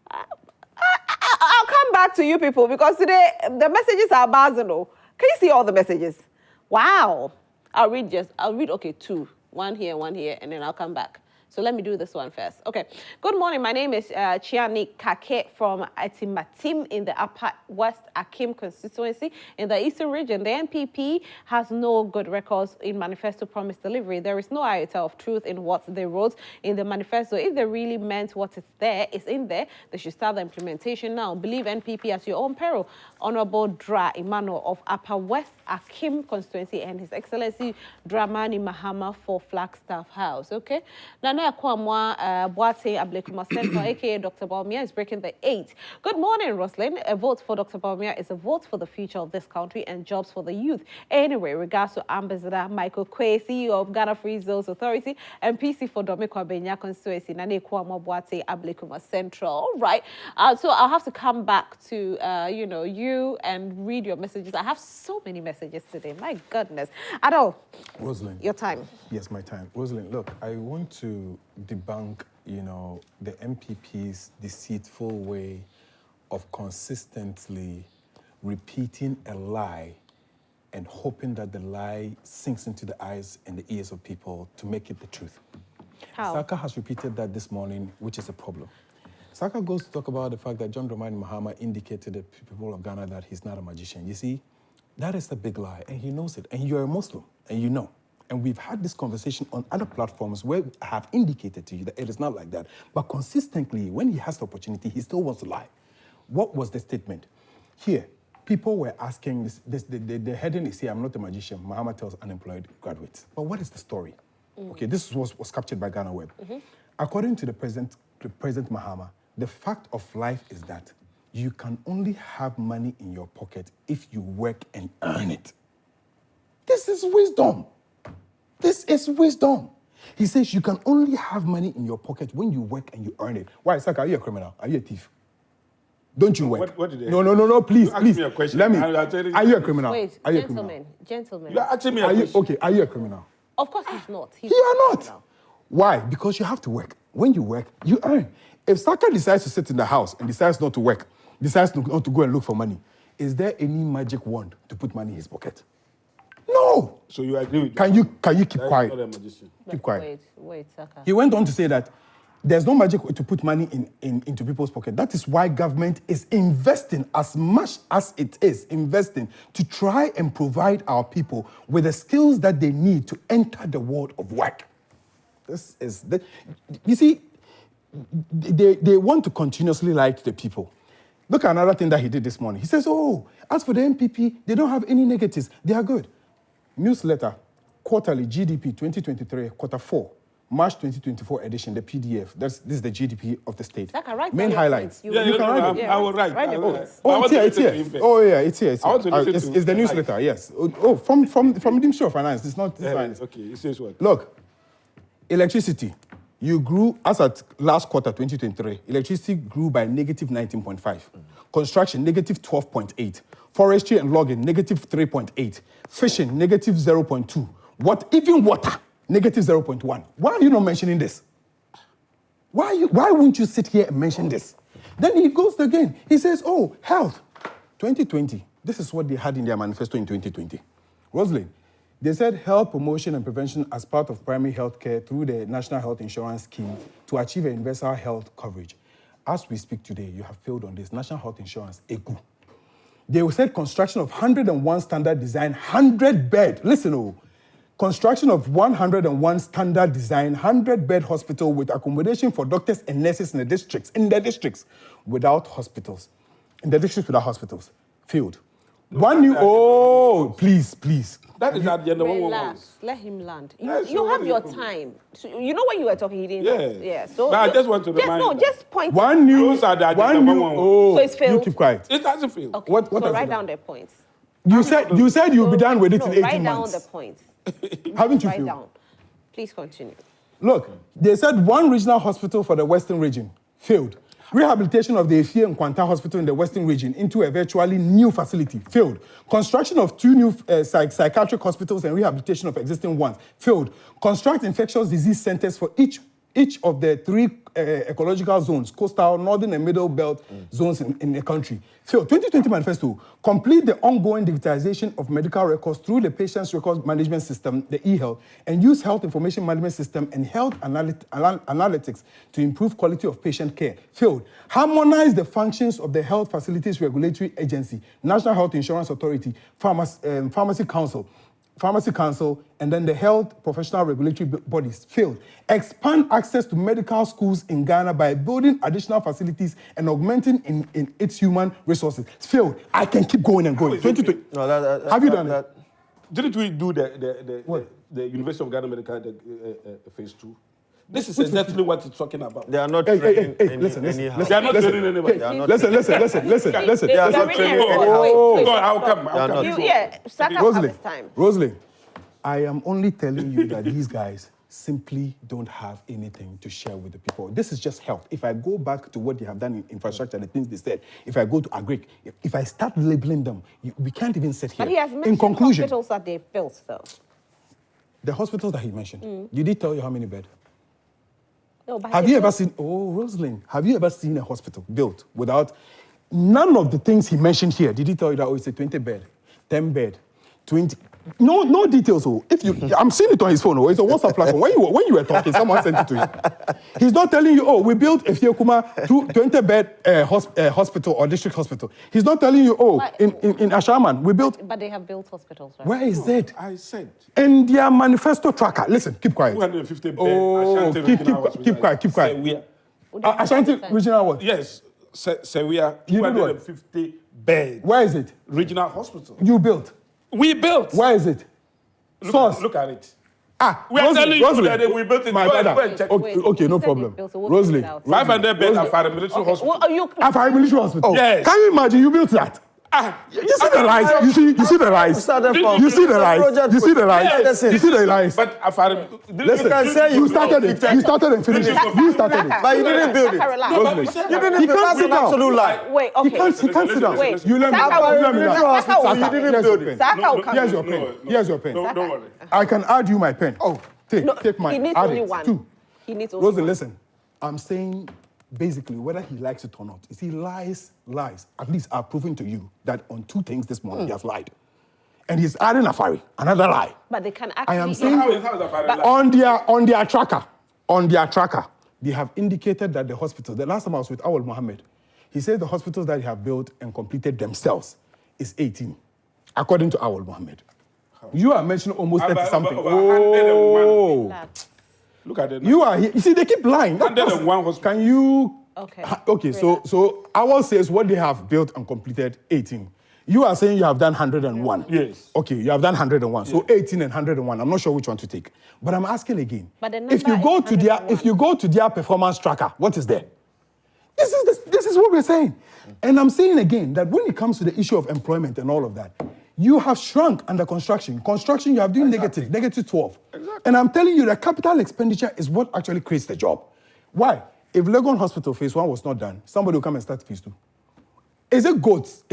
I'll come back to you people because today the messages are Basil. Can you see all the messages? Wow. I'll read, okay, two. One here, and then I'll come back. So let me do this one first. Okay. Good morning. My name is Chiani Kake from Atimatim in the Upper West Akim constituency in the Eastern region. The NPP has no good records in manifesto promise delivery. There is no iota of truth in what they wrote in the manifesto. If they really meant what is in there, they should start the implementation now. Believe NPP at your own peril. Honorable Dra Emmanuel of Upper West Akim constituency and His Excellency Dramani Mahama for Flagstaff House. Okay. Now, Nana Kwamwa Boate Ablekuma Central, aka Dr. Bawumia, is breaking the 8. Good morning, Roslyn. A vote for Dr. Bawumia is a vote for the future of this country and jobs for the youth. Anyway, regards to Ambassador Michael Quay, CEO of Ghana Free Zones Authority, and PC for Domekwa Benya constituency, Nana Kwamwa Boate Ablekuma Central. All right. So I'll have to come back to, you and read your messages. I have so many messages today. My goodness. Adol, Rosalind. your time. Yes, my time. Rosalind, look, I want to debunk, the NPP's deceitful way of consistently repeating a lie and hoping that the lie sinks into the eyes and the ears of people to make it the truth. How? Saka has repeated that this morning, which is a problem. Saka goes to talk about the fact that John Dramani Mahama indicated to the people of Ghana that he's not a magician. You see, that is a big lie, and he knows it. And you're a Muslim, and you know. And we've had this conversation on other platforms where I have indicated to you that it is not like that. But consistently, when he has the opportunity, he still wants to lie. What was the statement? Here, people were asking, the heading is here, I'm not a magician. Mahama tells unemployed graduates. But what is the story? Okay, this was captured by Ghana Web. According to the President Mahama, the fact of life is that you can only have money in your pocket if you work and earn it. This is wisdom. This is wisdom. He says you can only have money in your pocket when you work and you earn it. Why, Saka, are you a criminal? Are you a thief? Don't you work? What did they No, please, you asked please. me a question. Let me. I'll tell you. Are you a criminal? Wait, are you gentlemen. You are asking me a a criminal? question. Are you a criminal? Of course he's not. You are not. Why? Because you have to work. When you work, you earn. If Saka decides to sit in the house and decides not to work, decides not to go and look for money, is there any magic wand to put money in his pocket? No. So you agree with Can you keep that quiet? Not a magician. Keep quiet. Wait, Saka. He went on to say that there's no magic to put money into people's pocket. That is why government is investing as much as it is investing to try and provide our people with the skills that they need to enter the world of work. This is you see, they want to continuously lie to the people. Look at another thing that he did this morning. He says, as for the NPP, they don't have any negatives. They are good. Newsletter, quarterly GDP 2023, quarter 4, March 2024 edition, the PDF. This is the GDP of the state. Saka, write Main down your highlights. points. You can write it. I will write. Write the I will points. write. Oh, it's here. Oh, yeah, it's here. I want to listen to It's the him. newsletter, yes. Oh, from the Ministry of Finance. It's not this finance. Okay, it says what? Look, electricity. You grew, as at last quarter 2023, electricity grew by negative 19.5. Construction, negative 12.8. Forestry and logging, negative 3.8. Fishing, negative 0.2. Even water, negative 0.1. Why are you not mentioning this? Why won't you sit here and mention this? Then he goes again. He says, health. 2020. This is what they had in their manifesto in 2020. Rosalind, they said health promotion and prevention as part of primary health care through the National Health Insurance Scheme to achieve a universal health coverage. As we speak today, you have failed on this. National Health Insurance, EGU. They said construction of 101 standard design, 100-bed. Listen, construction of 101 standard design, 100-bed hospital with accommodation for doctors and nurses in the districts without hospitals. In the districts without hospitals. Failed. Please. That is at the end of Relax. Let him land. Yes, You have your time. So, you know when you were talking, he didn't. Yeah. So But I just want to remind you that just point. Those are the agenda So it's failed. You keep quiet. It doesn't fail. Okay. What so has write it down done? the points. You said you'll be done with it in 18 Write months. down the points. Haven't you Write failed? down. Please continue. Look, they said one regional hospital for the Western region failed. Rehabilitation of the Efie and Kwanta Hospital in the Western region into a virtually new facility failed. Construction of 2 new psychiatric hospitals and rehabilitation of existing ones failed. Construct infectious disease centers for each of the 3 ecological zones, coastal, northern and middle belt zones in the country. Failed. 2020 manifesto, complete the ongoing digitization of medical records through the patient's record management system, the e-health, and use health information management system and health analytics to improve quality of patient care. Failed. Harmonize the functions of the Health Facilities Regulatory Agency, National Health Insurance Authority, Pharmacy Council, and then the health professional regulatory bodies. Failed. Expand access to medical schools in Ghana by building additional facilities and augmenting in its human resources. Failed. I can keep going and going. 2020. No, Have you done it? Didn't we do the University of Ghana Medical phase 2? This is exactly what he's talking about. They are not Hey, training listen. anyhow. They are not training anybody. They are not Listen. They are not training anyhow. Go on, I'll come. Yeah, start up at this time. Rosalind, I am only telling you that these guys simply don't have anything to share with the people. This is just health. If I go back to what they have done in infrastructure, the things they said, if I go to Agric, if I start labeling them, we can't even sit here. But he has in mentioned conclusion, hospitals that they've built, though. the hospitals that he mentioned, did he tell you how many beds? No, but Have you ever seen, Rosalind, have you ever seen a hospital built without, none of the things he mentioned here, did he tell you that, it's a 20 bed, 10 bed, 20, no details. If you, I'm seeing it on his phone, it's a WhatsApp platform. When you were talking, someone sent it to him. He's not telling you, we built a Fiokuma 20-bed hospital or district hospital. He's not telling you, in Ashaman, we built. But they have built hospitals, right? Where is it? I said. In their manifesto tracker. Listen, keep quiet. 250 beds. Keep quiet. Ashanti Regional what? Yes. Sewia, 250 beds. Where is it? Regional hospital. You built. We built. Where is it? Source. Look at it. We are telling you that we built it. My brother. Okay, no problem. Rosalie. 500 beds at Fire Military Hospital. At Fire Military Hospital? Yes. Can you imagine you built that? You see the lies. You see the lies. You see the lies. You see the lies. You see the lies. But listen, you started it. You started and finished it. You started it. But you didn't build it. Rosalie, You didn't build it. That's an absolute lie. Wait, okay. He can't sit down. Wait. You let me Hospital, you didn't build it. Here's your pen. Here's your pen. Don't worry. I can add you my pen. Take mine. He needs Add only it. one. 2. He needs only Rosalie, one. listen. I'm saying basically whether he likes it or not. You see, lies. At least I've proven to you that on 2 things this morning he has lied. And he's adding a fiery, another lie. But they can actually... I am saying how is that on their tracker, they have indicated that the hospitals, the last time I was with Awal Mohammed, he said the hospitals that they have built and completed themselves is 18, according to Awal Mohammed. You are mentioning almost 30 something. Look at it. You are here. You see, they keep lying. 101 hospitals. Can you... Okay. So Awal says what they have built and completed, 18. You are saying you have done 101. Yes. Okay, you have done 101. So 18 and 101. I'm not sure which one to take. But I'm asking again. But the number if you go to their performance tracker, what is there? This is what we're saying. And I'm saying again that when it comes to the issue of employment and all of that, you have shrunk under construction. Construction, you have doing negative 12. Exactly. And I'm telling you that capital expenditure is what actually creates the job. Why? If Legon Hospital phase 1 was not done, somebody will come and start phase 2. Is it goats?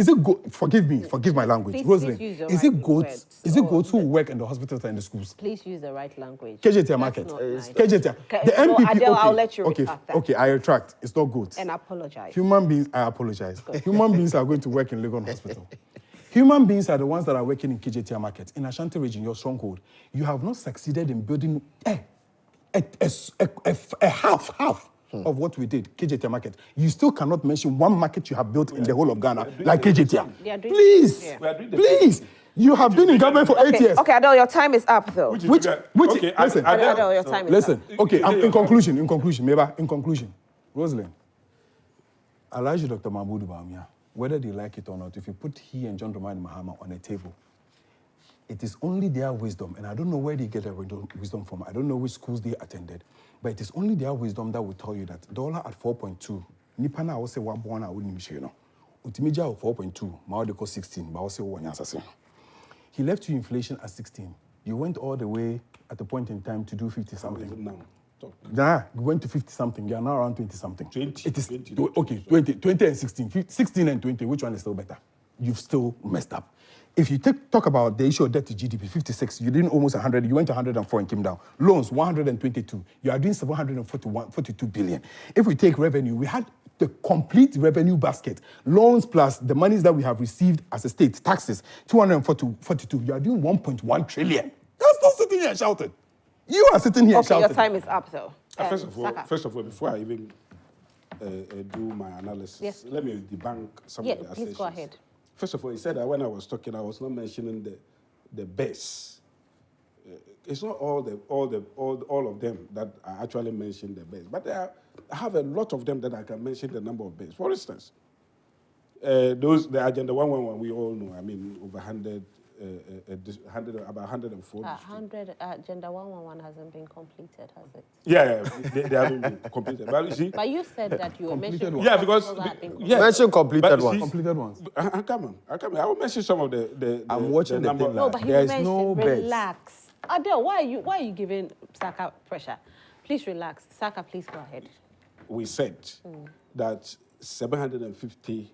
Forgive my language. Rosalind, is it goats who work in the hospitals and the schools? Please use the right language. KJT market. Nice. KJT. The NPP. Adele, I'll let you retract that. Okay, I retract. It's not goats. And apologize. Human beings, I apologize. Human beings are going to work in Legon Hospital. Human beings are the ones that are working in KJT market. In Ashanti region, your stronghold, you have not succeeded in building a half of what we did, KJT market. You still cannot mention one market you have built in the whole of Ghana, like KJT. Please. You have been in government for 8 years. Okay, Adele, your time is up, though. Listen, Adele, your time is up. Okay, in conclusion, Rosalind, Elijah Dr. Mahmoud Bawumia, whether they like it or not, if you put he and John Dramani Mahama on a table, it is only their wisdom, and I don't know where they get their wisdom from. I don't know which schools they attended, but it is only their wisdom that will tell you that dollar at 4.2, Nipana will say 1 I wouldn't miss you. Utimija of 4.2, Maudeko 16, but I will say 1 answer. He left you inflation at 16. You went all the way at a point in time to do 50 something. Nah, we went to 50 something. You are now around 20 something. 20. It is 20 and 16. 16 and 20, which one is still better? You've still messed up. If you talk about the issue of debt to GDP, 56, you didn't almost 100, you went to 104 and came down. Loans, 122. You are doing 742 billion. If we take revenue, we had the complete revenue basket. Loans plus the monies that we have received as a state, taxes, 242. You are doing 1.1 trillion. You're still sitting here shouting. You are sitting here shouting. Okay, your time is up, though. First of all, before I even do my analysis, let me debunk some of the assertions. Please go ahead. First of all, he said that when I was talking, I was not mentioning the best. It's not all of them that I actually mentioned the best, but I have a lot of them that I can mention the number of best. For instance, the Agenda 111 we all know. I mean, over 100 about 104 100, Agenda 111 hasn't been completed, has it? Yeah, they haven't been completed. But you see, But you said that you were Completed mentioning ones. yeah, because hospitals that have been yeah, Mention completed but ones. see, Completed ones. I come. I will mention some of the I'm watching the number. thing No, now. but he There is mentioned, no beds. relax. Adele, why are you giving Saka pressure? Please relax. Saka, please go ahead. We said that 750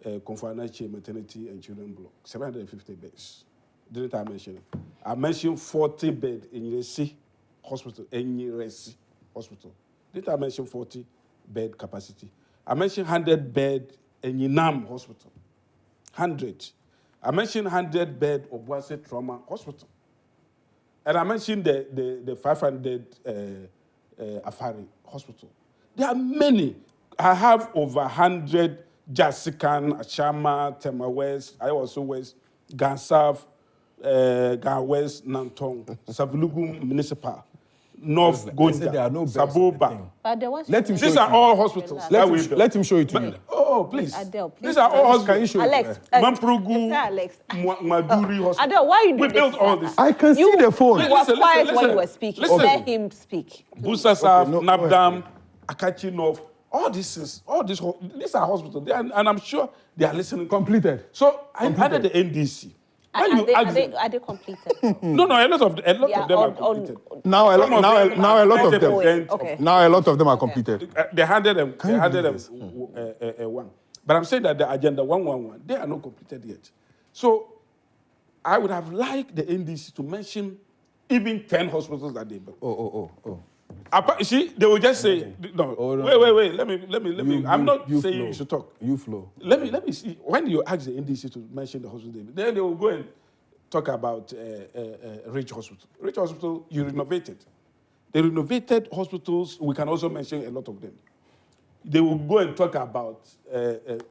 Konfanache maternity and children block, 750 beds. Didn't I mention it? I mentioned 40 bed in Yesi Hospital, Yesi Hospital. Didn't I mention 40 bed capacity? I mentioned 100 bed in Yinam Hospital. 100. I mentioned 100 bed Obuasi Trauma Hospital. And I mentioned the 500 Afari Hospital. There are many. I have over 100 Jasikan, Ashama, Tema West, I also West, Gan South, Gan West, Nantong, Savulugum Municipal, North They Gonda, said there are no beds on the Saboba. thing. But there was Let him show These it are to you. all hospitals. that we've built. Let him show it to you. Oh, please. Adele, please. These are all Can you hospitals. show it Alex, to her? Mamprugu, Alex. Maduri Hospital. Adele, why you do We this built to all Saka? this. I can see the phone. You was Listen, quiet when listen, you were speaking. listen. Let him speak. Busa South, Okay, no Nabdam, Akachi North, all these things, these are hospitals. And I'm sure they are listening. Completed. So I added the NDC. When you ask them- Are they completed? no, a lot of them are on- completed. Now a Some of lot them now a lot of them. 90% Okay. Now a lot of them are completed. They handed them. Can you believe one. But I'm saying that the agenda 111, they are not completed yet. So I would have liked the NDC to mention even 10 hospitals that they built. Oh. You see, they will just say, no, Oh, no. wait. Let me. I'm not saying flow. you should talk. You flow. Let me see. When you ask the NDC to mention the hospital, then they will go and talk about Rich Hospital. Rich Hospital, you renovated. They renovated hospitals. We can also mention a lot of them. They will go and talk about,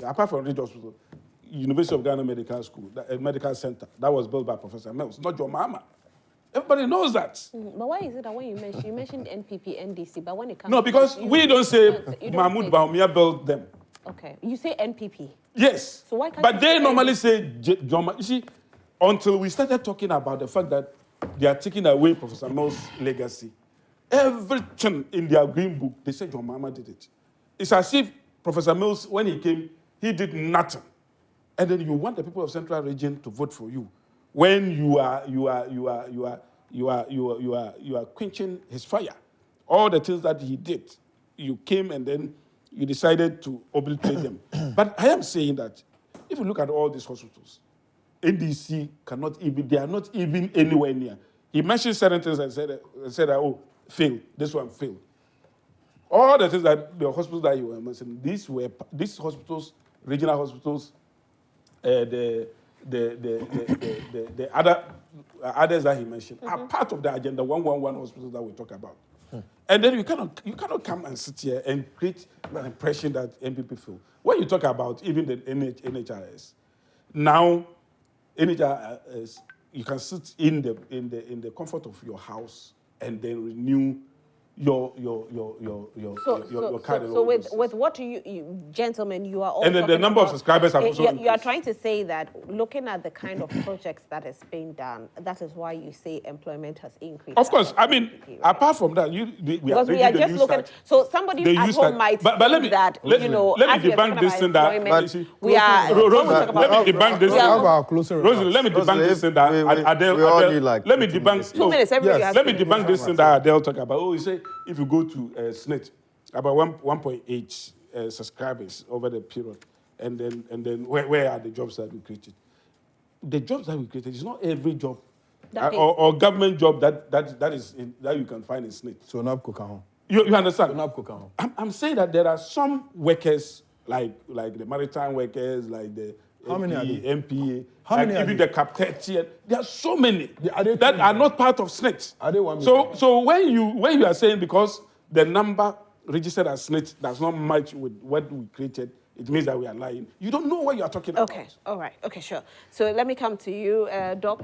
apart from Rich Hospital, University of Ghana Medical School, Medical Center, that was built by Professor Mills, not your mama. Everybody knows that. But why is it that when you mentioned NPP, NDC, but when it comes No, because we don't say you don't Mahmoud say- Baumia built them. Okay, you say NPP. Yes. So why can't but you they say normally say John. You see, until we started talking about the fact that they are taking away Professor Mills' legacy, everything in their green book, they say John Mama did it. It's as if Professor Mills, when he came, he did nothing. And then you want the people of Central Region to vote for you when you are quenching his fire. All the things that he did, you came and then you decided to obliterate them. But I am saying that if you look at all these hospitals, NDC they are not even anywhere near. He mentioned certain things and said that, oh, failed. This one failed. All the things that the hospitals that you were mentioning, these hospitals, regional hospitals, the others that he mentioned are part of the agenda 111 hospitals that we talk about. And then you cannot come and sit here and create an impression that NPP failed. When you talk about even the NHRS, now NHRS, you can sit in the comfort of your house and then renew your card. So with what you gentlemen, you are all And then the talking number of about- subscribers have also you are increased. trying to say that looking at the kind of projects that is being done, that is why you say employment has increased. Of course, I mean, NPP, right? apart from that, Because we are just looking. So somebody They at use home that. might But think let me- that let you me- know. let me as we are debunk talking this about thing that- employment, but- we are. when we Rosie, talk about- let me debunk this. Yeah. Have our closer Rosie, remarks. let me debunk Rosie, this thing that we all need, like, let me 2 debunk. minutes. 2 minutes. Everybody Yes. has Let 2 me minutes. debunk this thing that Adele talk about. Oh, you say if you go to SNIT, about 1.8 subscribers over the period, and then where are the jobs that we created? The jobs that we created is not every job, That or government job that you can find in SNIT. So now Kokahon. You understand? So now Kokahon. I'm saying that there are some workers like the maritime workers, like the How many are they? MPA, How like many are even they? the captain. There are so many Are they that 20? are not part of SNIT. Are they 1 million? So when you are saying because the number registered as SNIT does not match with what we created, it means that we are lying. You don't know what you are talking Okay, about. all right. Okay, sure. So let me come to you, Doc.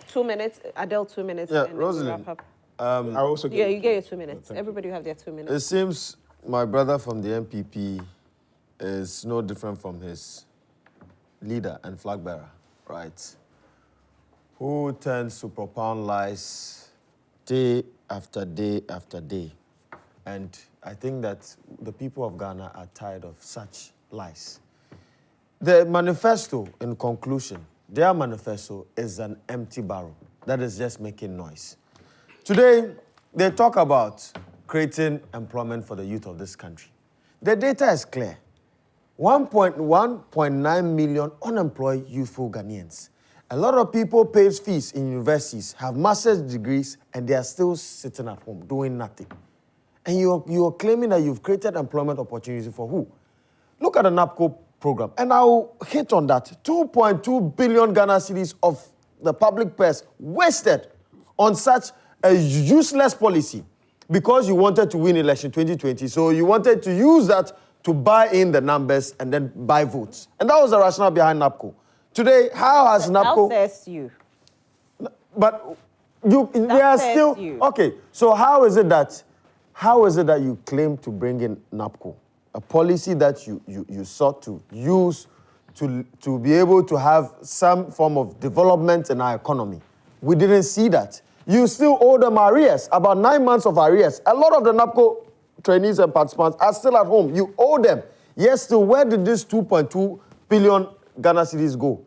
2 minutes. Adele, 2 minutes. Yeah, and then we Rosalind, wrap up. I also get Yeah, it. you get your 2 minutes. Everybody have their 2 minutes. It seems my brother from the NPP is no different from his leader and flag bearer, right? who tends to propound lies day after day after day. And I think that the people of Ghana are tired of such lies. The manifesto, in conclusion, their manifesto is an empty barrel that is just making noise. Today, they talk about creating employment for the youth of this country. The data is clear. 1.9 million unemployed youthful Ghanaians. A lot of people pay fees in universities, have master's degrees, and they are still sitting at home doing nothing. And you're claiming that you've created employment opportunities for who? Look at the NAPCO program, and I'll hit on that. 2.2 billion Ghana cedis of the public purse wasted on such a useless policy because you wanted to win election 2020. So you wanted to use that to buy in the numbers and then buy votes. And that was the rationale behind NAPCO. Today, how has NAPCO... How says you? But they are still... You. Okay, so how is it that you claim to bring in NAPCO? A policy that you sought to use to be able to have some form of development in our economy. We didn't see that. You still owe them arrears, about 9 months of arrears. A lot of the NAPCO trainees and participants are still at home. You owe them. Yes, still, where did this 2.2 billion Ghana cedis go?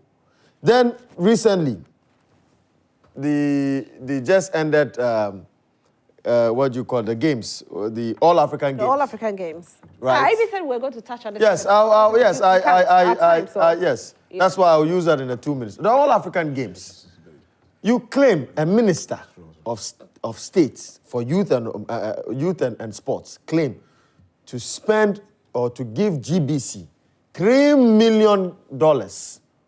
Then, recently, the just ended, what do you call the games? The All-African Games. The All-African Games. Right. I even said we're going to touch on it. Yes, yes. That's why I'll use that in the 2 minutes. The All-African Games. You claim a minister of states for youth and sports claim to spend or to give GBC $3 million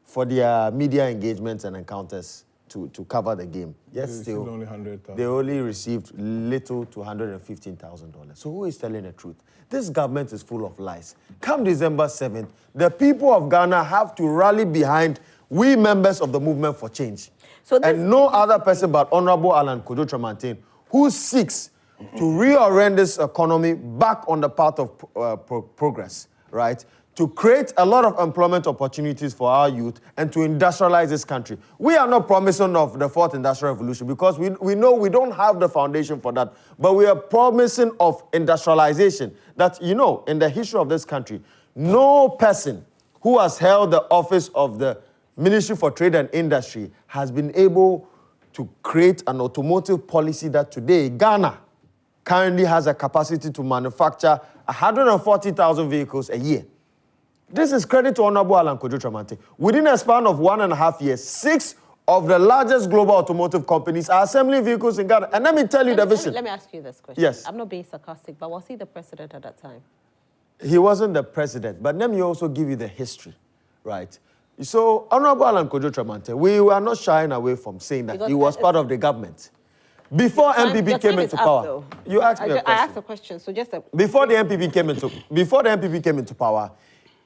for their media engagements and encounters to cover the game. Yes, still, only 100,000. They only received little to $115,000. So who is telling the truth? This government is full of lies. Come December 7th, the people of Ghana have to rally behind we members of the Movement for Change. So and no other person but Honorable Alan Kojo Tremantin, who seeks to reorient this economy back on the path of progress, right? To create a lot of employment opportunities for our youth and to industrialize this country. We are not promising of the fourth industrial revolution because we know we don't have the foundation for that, but we are promising of industrialization. That, you know, in the history of this country, no person who has held the office of the Ministry for Trade and Industry has been able to create an automotive policy that today Ghana currently has a capacity to manufacture 140,000 vehicles a year. This is credit to Honorable Alan Kojo Tremantin. Within a span of 1.5 years, 6 of the largest global automotive companies are assembling vehicles in Ghana. And let me tell you the vision. Let me ask you this question. Yes. I'm not being sarcastic, but was he the president at that time? He wasn't the president, but let me also give you the history, right? So, Honorable Alan Kojo Tremantin, we were not shying away from saying that he was part of the government. Before NPP came into power, you asked me a question. I asked a question, so just a... Before the NPP came into power,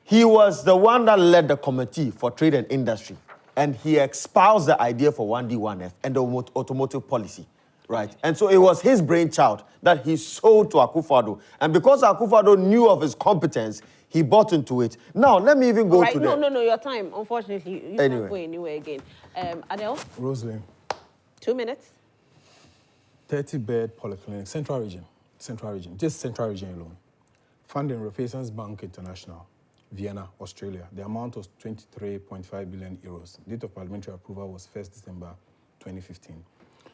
he was the one that led the Committee for Trade and Industry, and he espoused the idea for 1D1F and the automotive policy, right? And so it was his brainchild that he sold to Akufo-Addo. And because Akufo-Addo knew of his competence, he bought into it. Now, let me even go to the... No, your time. Unfortunately, you can't go anywhere again. Adele? Rosalind. 2 minutes. 30-bed polyclinic, Central Region, just Central Region alone. Funding Renaissance Bank International, Vienna, Australia. The amount was 23.5 billion euros. Date of parliamentary approval was 1st December 2015.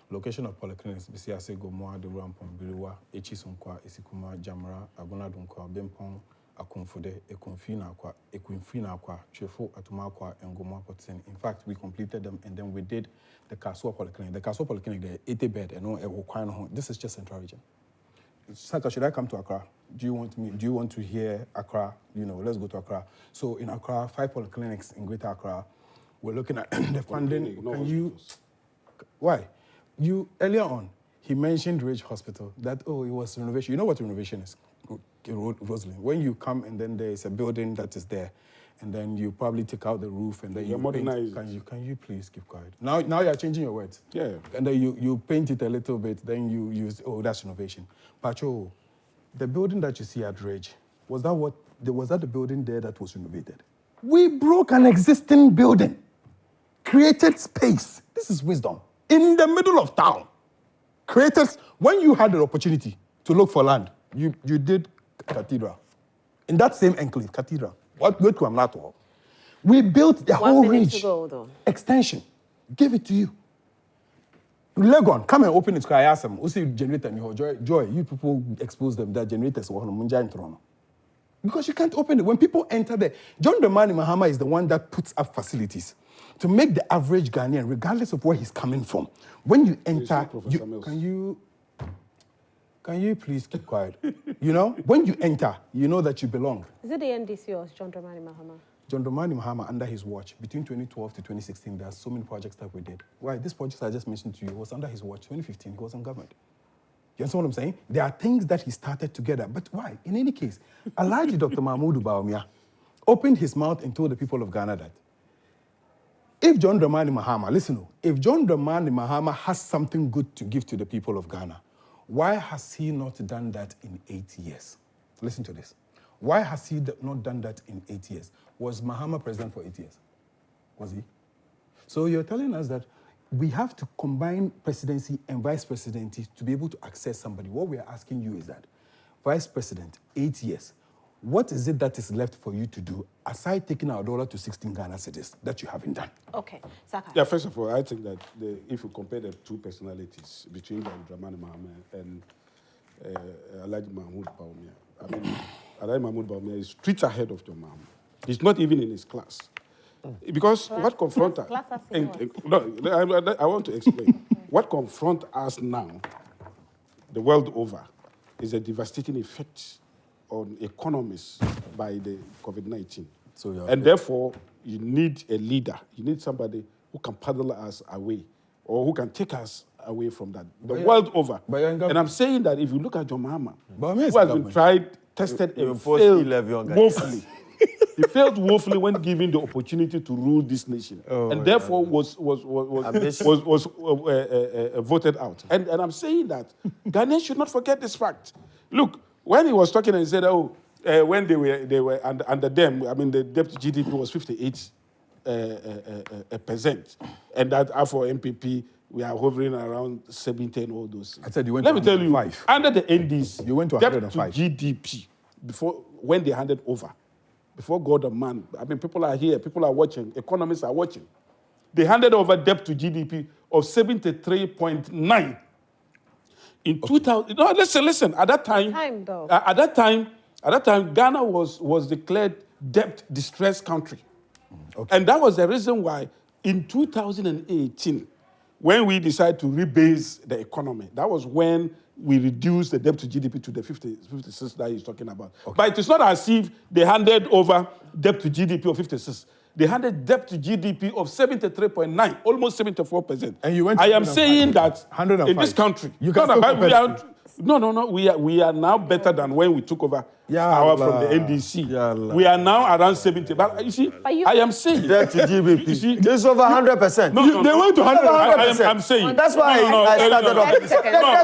Location of polyclinics, Bisiase, Gomoa, Durampon, Biriwa, Echisunkwa, Isikuma, Jamra, Agonadunkwa, Bempong, Akumfude, Ekunfina Akwa, Chefo, Atumakwa, and Gomoa Potsen. In fact, we completed them and then we did the Kasua Polyclinic. The Kasua Polyclinic, the 80-bed, and no, this is just Central Region. Saka, should I come to Accra? Do you want to hear Accra? You know, let's go to Accra. So in Accra, 5 polyclinics in Greater Accra. We're looking at the funding. Why? Earlier on, he mentioned Ridge Hospital, that, oh, it was renovation. You know what renovation is, Rosalind? When you come and then there's a building that is there, and then you probably take out the roof and then you modernize. Can you please keep quiet? Now you're changing your words. Yeah. And then you paint it a little bit, then you use, oh, that's renovation. Pacho, the building that you see at Ridge, was that the building there that was renovated? We broke an existing building. created space. This is wisdom. In the middle of town. Created, when you had the opportunity to look for land, you did Cathedral. In that same enclave, Cathedral. What good to Amlato? We built the whole ridge. Extension. Give it to you. Legon, come and open it. I ask them, who's the generator? Joy, you people expose them that generators were on Munja Toronto. Because you can't open it. When people enter there, John Dramani Mahama is the one that puts up facilities to make the average Ghanaian, regardless of where he's coming from, when you enter, can you please keep quiet? You know, when you enter, you know that you belong. Is it the NDC or John Dramani Mahama? John Dramani Mahama, under his watch, between 2012 to 2016, there are so many projects that we did. Why? This project I just mentioned to you was under his watch. 2015, he was in government. You understand what I'm saying? There are things that he started together. But why? In any case, Alhaji Dr. Mahmoud Bawumia opened his mouth and told the people of Ghana that if John Dramani Mahama, listen, if John Dramani Mahama has something good to give to the people of Ghana, why has he not done that in 8 years? Listen to this. Why has he not done that in 8 years? Was Mahama president for 8 years? Was he? So you're telling us that we have to combine presidency and vice presidency to be able to access somebody. What we are asking you is that, vice president, 8 years, what is it that is left for you to do aside taking our dollar to 16 Ghana cedis that you haven't done? Okay, Saka. Yeah, first of all, I think that if you compare the two personalities between Dramani Mahama and Alhaji Mahmoud Bawumia, I mean, Alhaji Mahmoud Bawumia is streets ahead of John Mahama. He's not even in his class. Because what confronts us... No, I want to explain. What confronts us now, the world over, is a devastating effect on economies by the COVID-19. And therefore, you need a leader. You need somebody who can paddle us away or who can take us away from that. The world over. And I'm saying that if you look at John Mahama, who has been tried, tested, and failed woefully. He failed woefully when given the opportunity to rule this nation, and therefore was voted out. And I'm saying that Ghanaians should not forget this fact. Look, when he was talking and he said, when they were under them, I mean, the debt to GDP was 58%, and that for NPP we are hovering around 70 and all those. I said you went. Let me tell you, under the NDC, you went to debt 105. to GDP before when they handed over. Before God and man, I mean, people are here, people are watching, economists are watching. They handed over debt to GDP of 73.9. In 2000, no, listen. At that time, at that time, Ghana was declared debt distressed country, and that was the reason why in 2018, when we decided to rebase the economy, that was when we reduced the debt to GDP to the 56 that he's talking about. But it is not as if they handed over debt to GDP of 56. They handed debt to GDP of 73.9, almost 74%. And you went to I am saying that in this country, we are now better than when we took over power from the NDC. We are now around 70. But you see, I am saying debt to GDP. You see, this is over 100%. They went to 100%. I'm saying. That's why I started off. Debt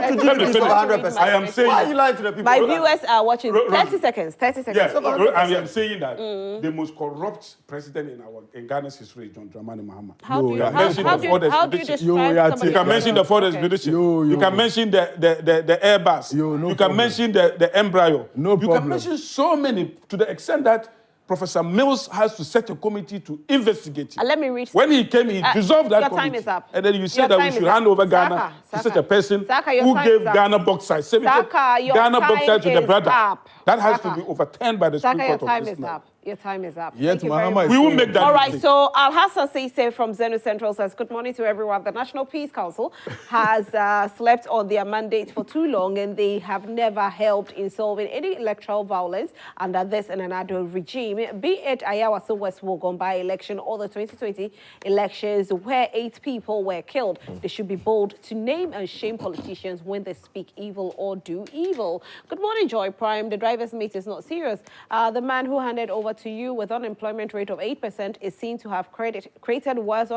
to GDP is over 100%. I am saying. Why are you lying to the people? My viewers are watching. 30 seconds. 30 seconds. Yes, I am saying that the most corrupt president in Ghana's history is John Dramani Mahama. How do you describe somebody? You can mention the Ford expedition. You can mention the Airbus. You can mention the embryo. You can mention so many to the extent that Professor Mills has to set a committee to investigate it. Let me read. When he came, he dissolved that committee. Your time is up. And then you said that we should hand over Ghana to such a person who gave Ghana bauxite. Ghana bauxite to the brother. That has to be overturned by the Supreme Court of this now. Your time is up. Yet Mahama we will make that. All right, so Al-Hassan Sise from Zenu Central says, good morning to everyone. The National Peace Council has slept on their mandate for too long, and they have never helped in solving any electoral violence under this and another regime, be it Ayawaso West Wogon by-election or the 2020 elections where 8 people were killed. They should be bold to name and shame politicians when they speak evil or do evil. Good morning, Joy Prime. The driver's mate is not serious. The man who handed over to you with unemployment rate of 8% is seen to have created worse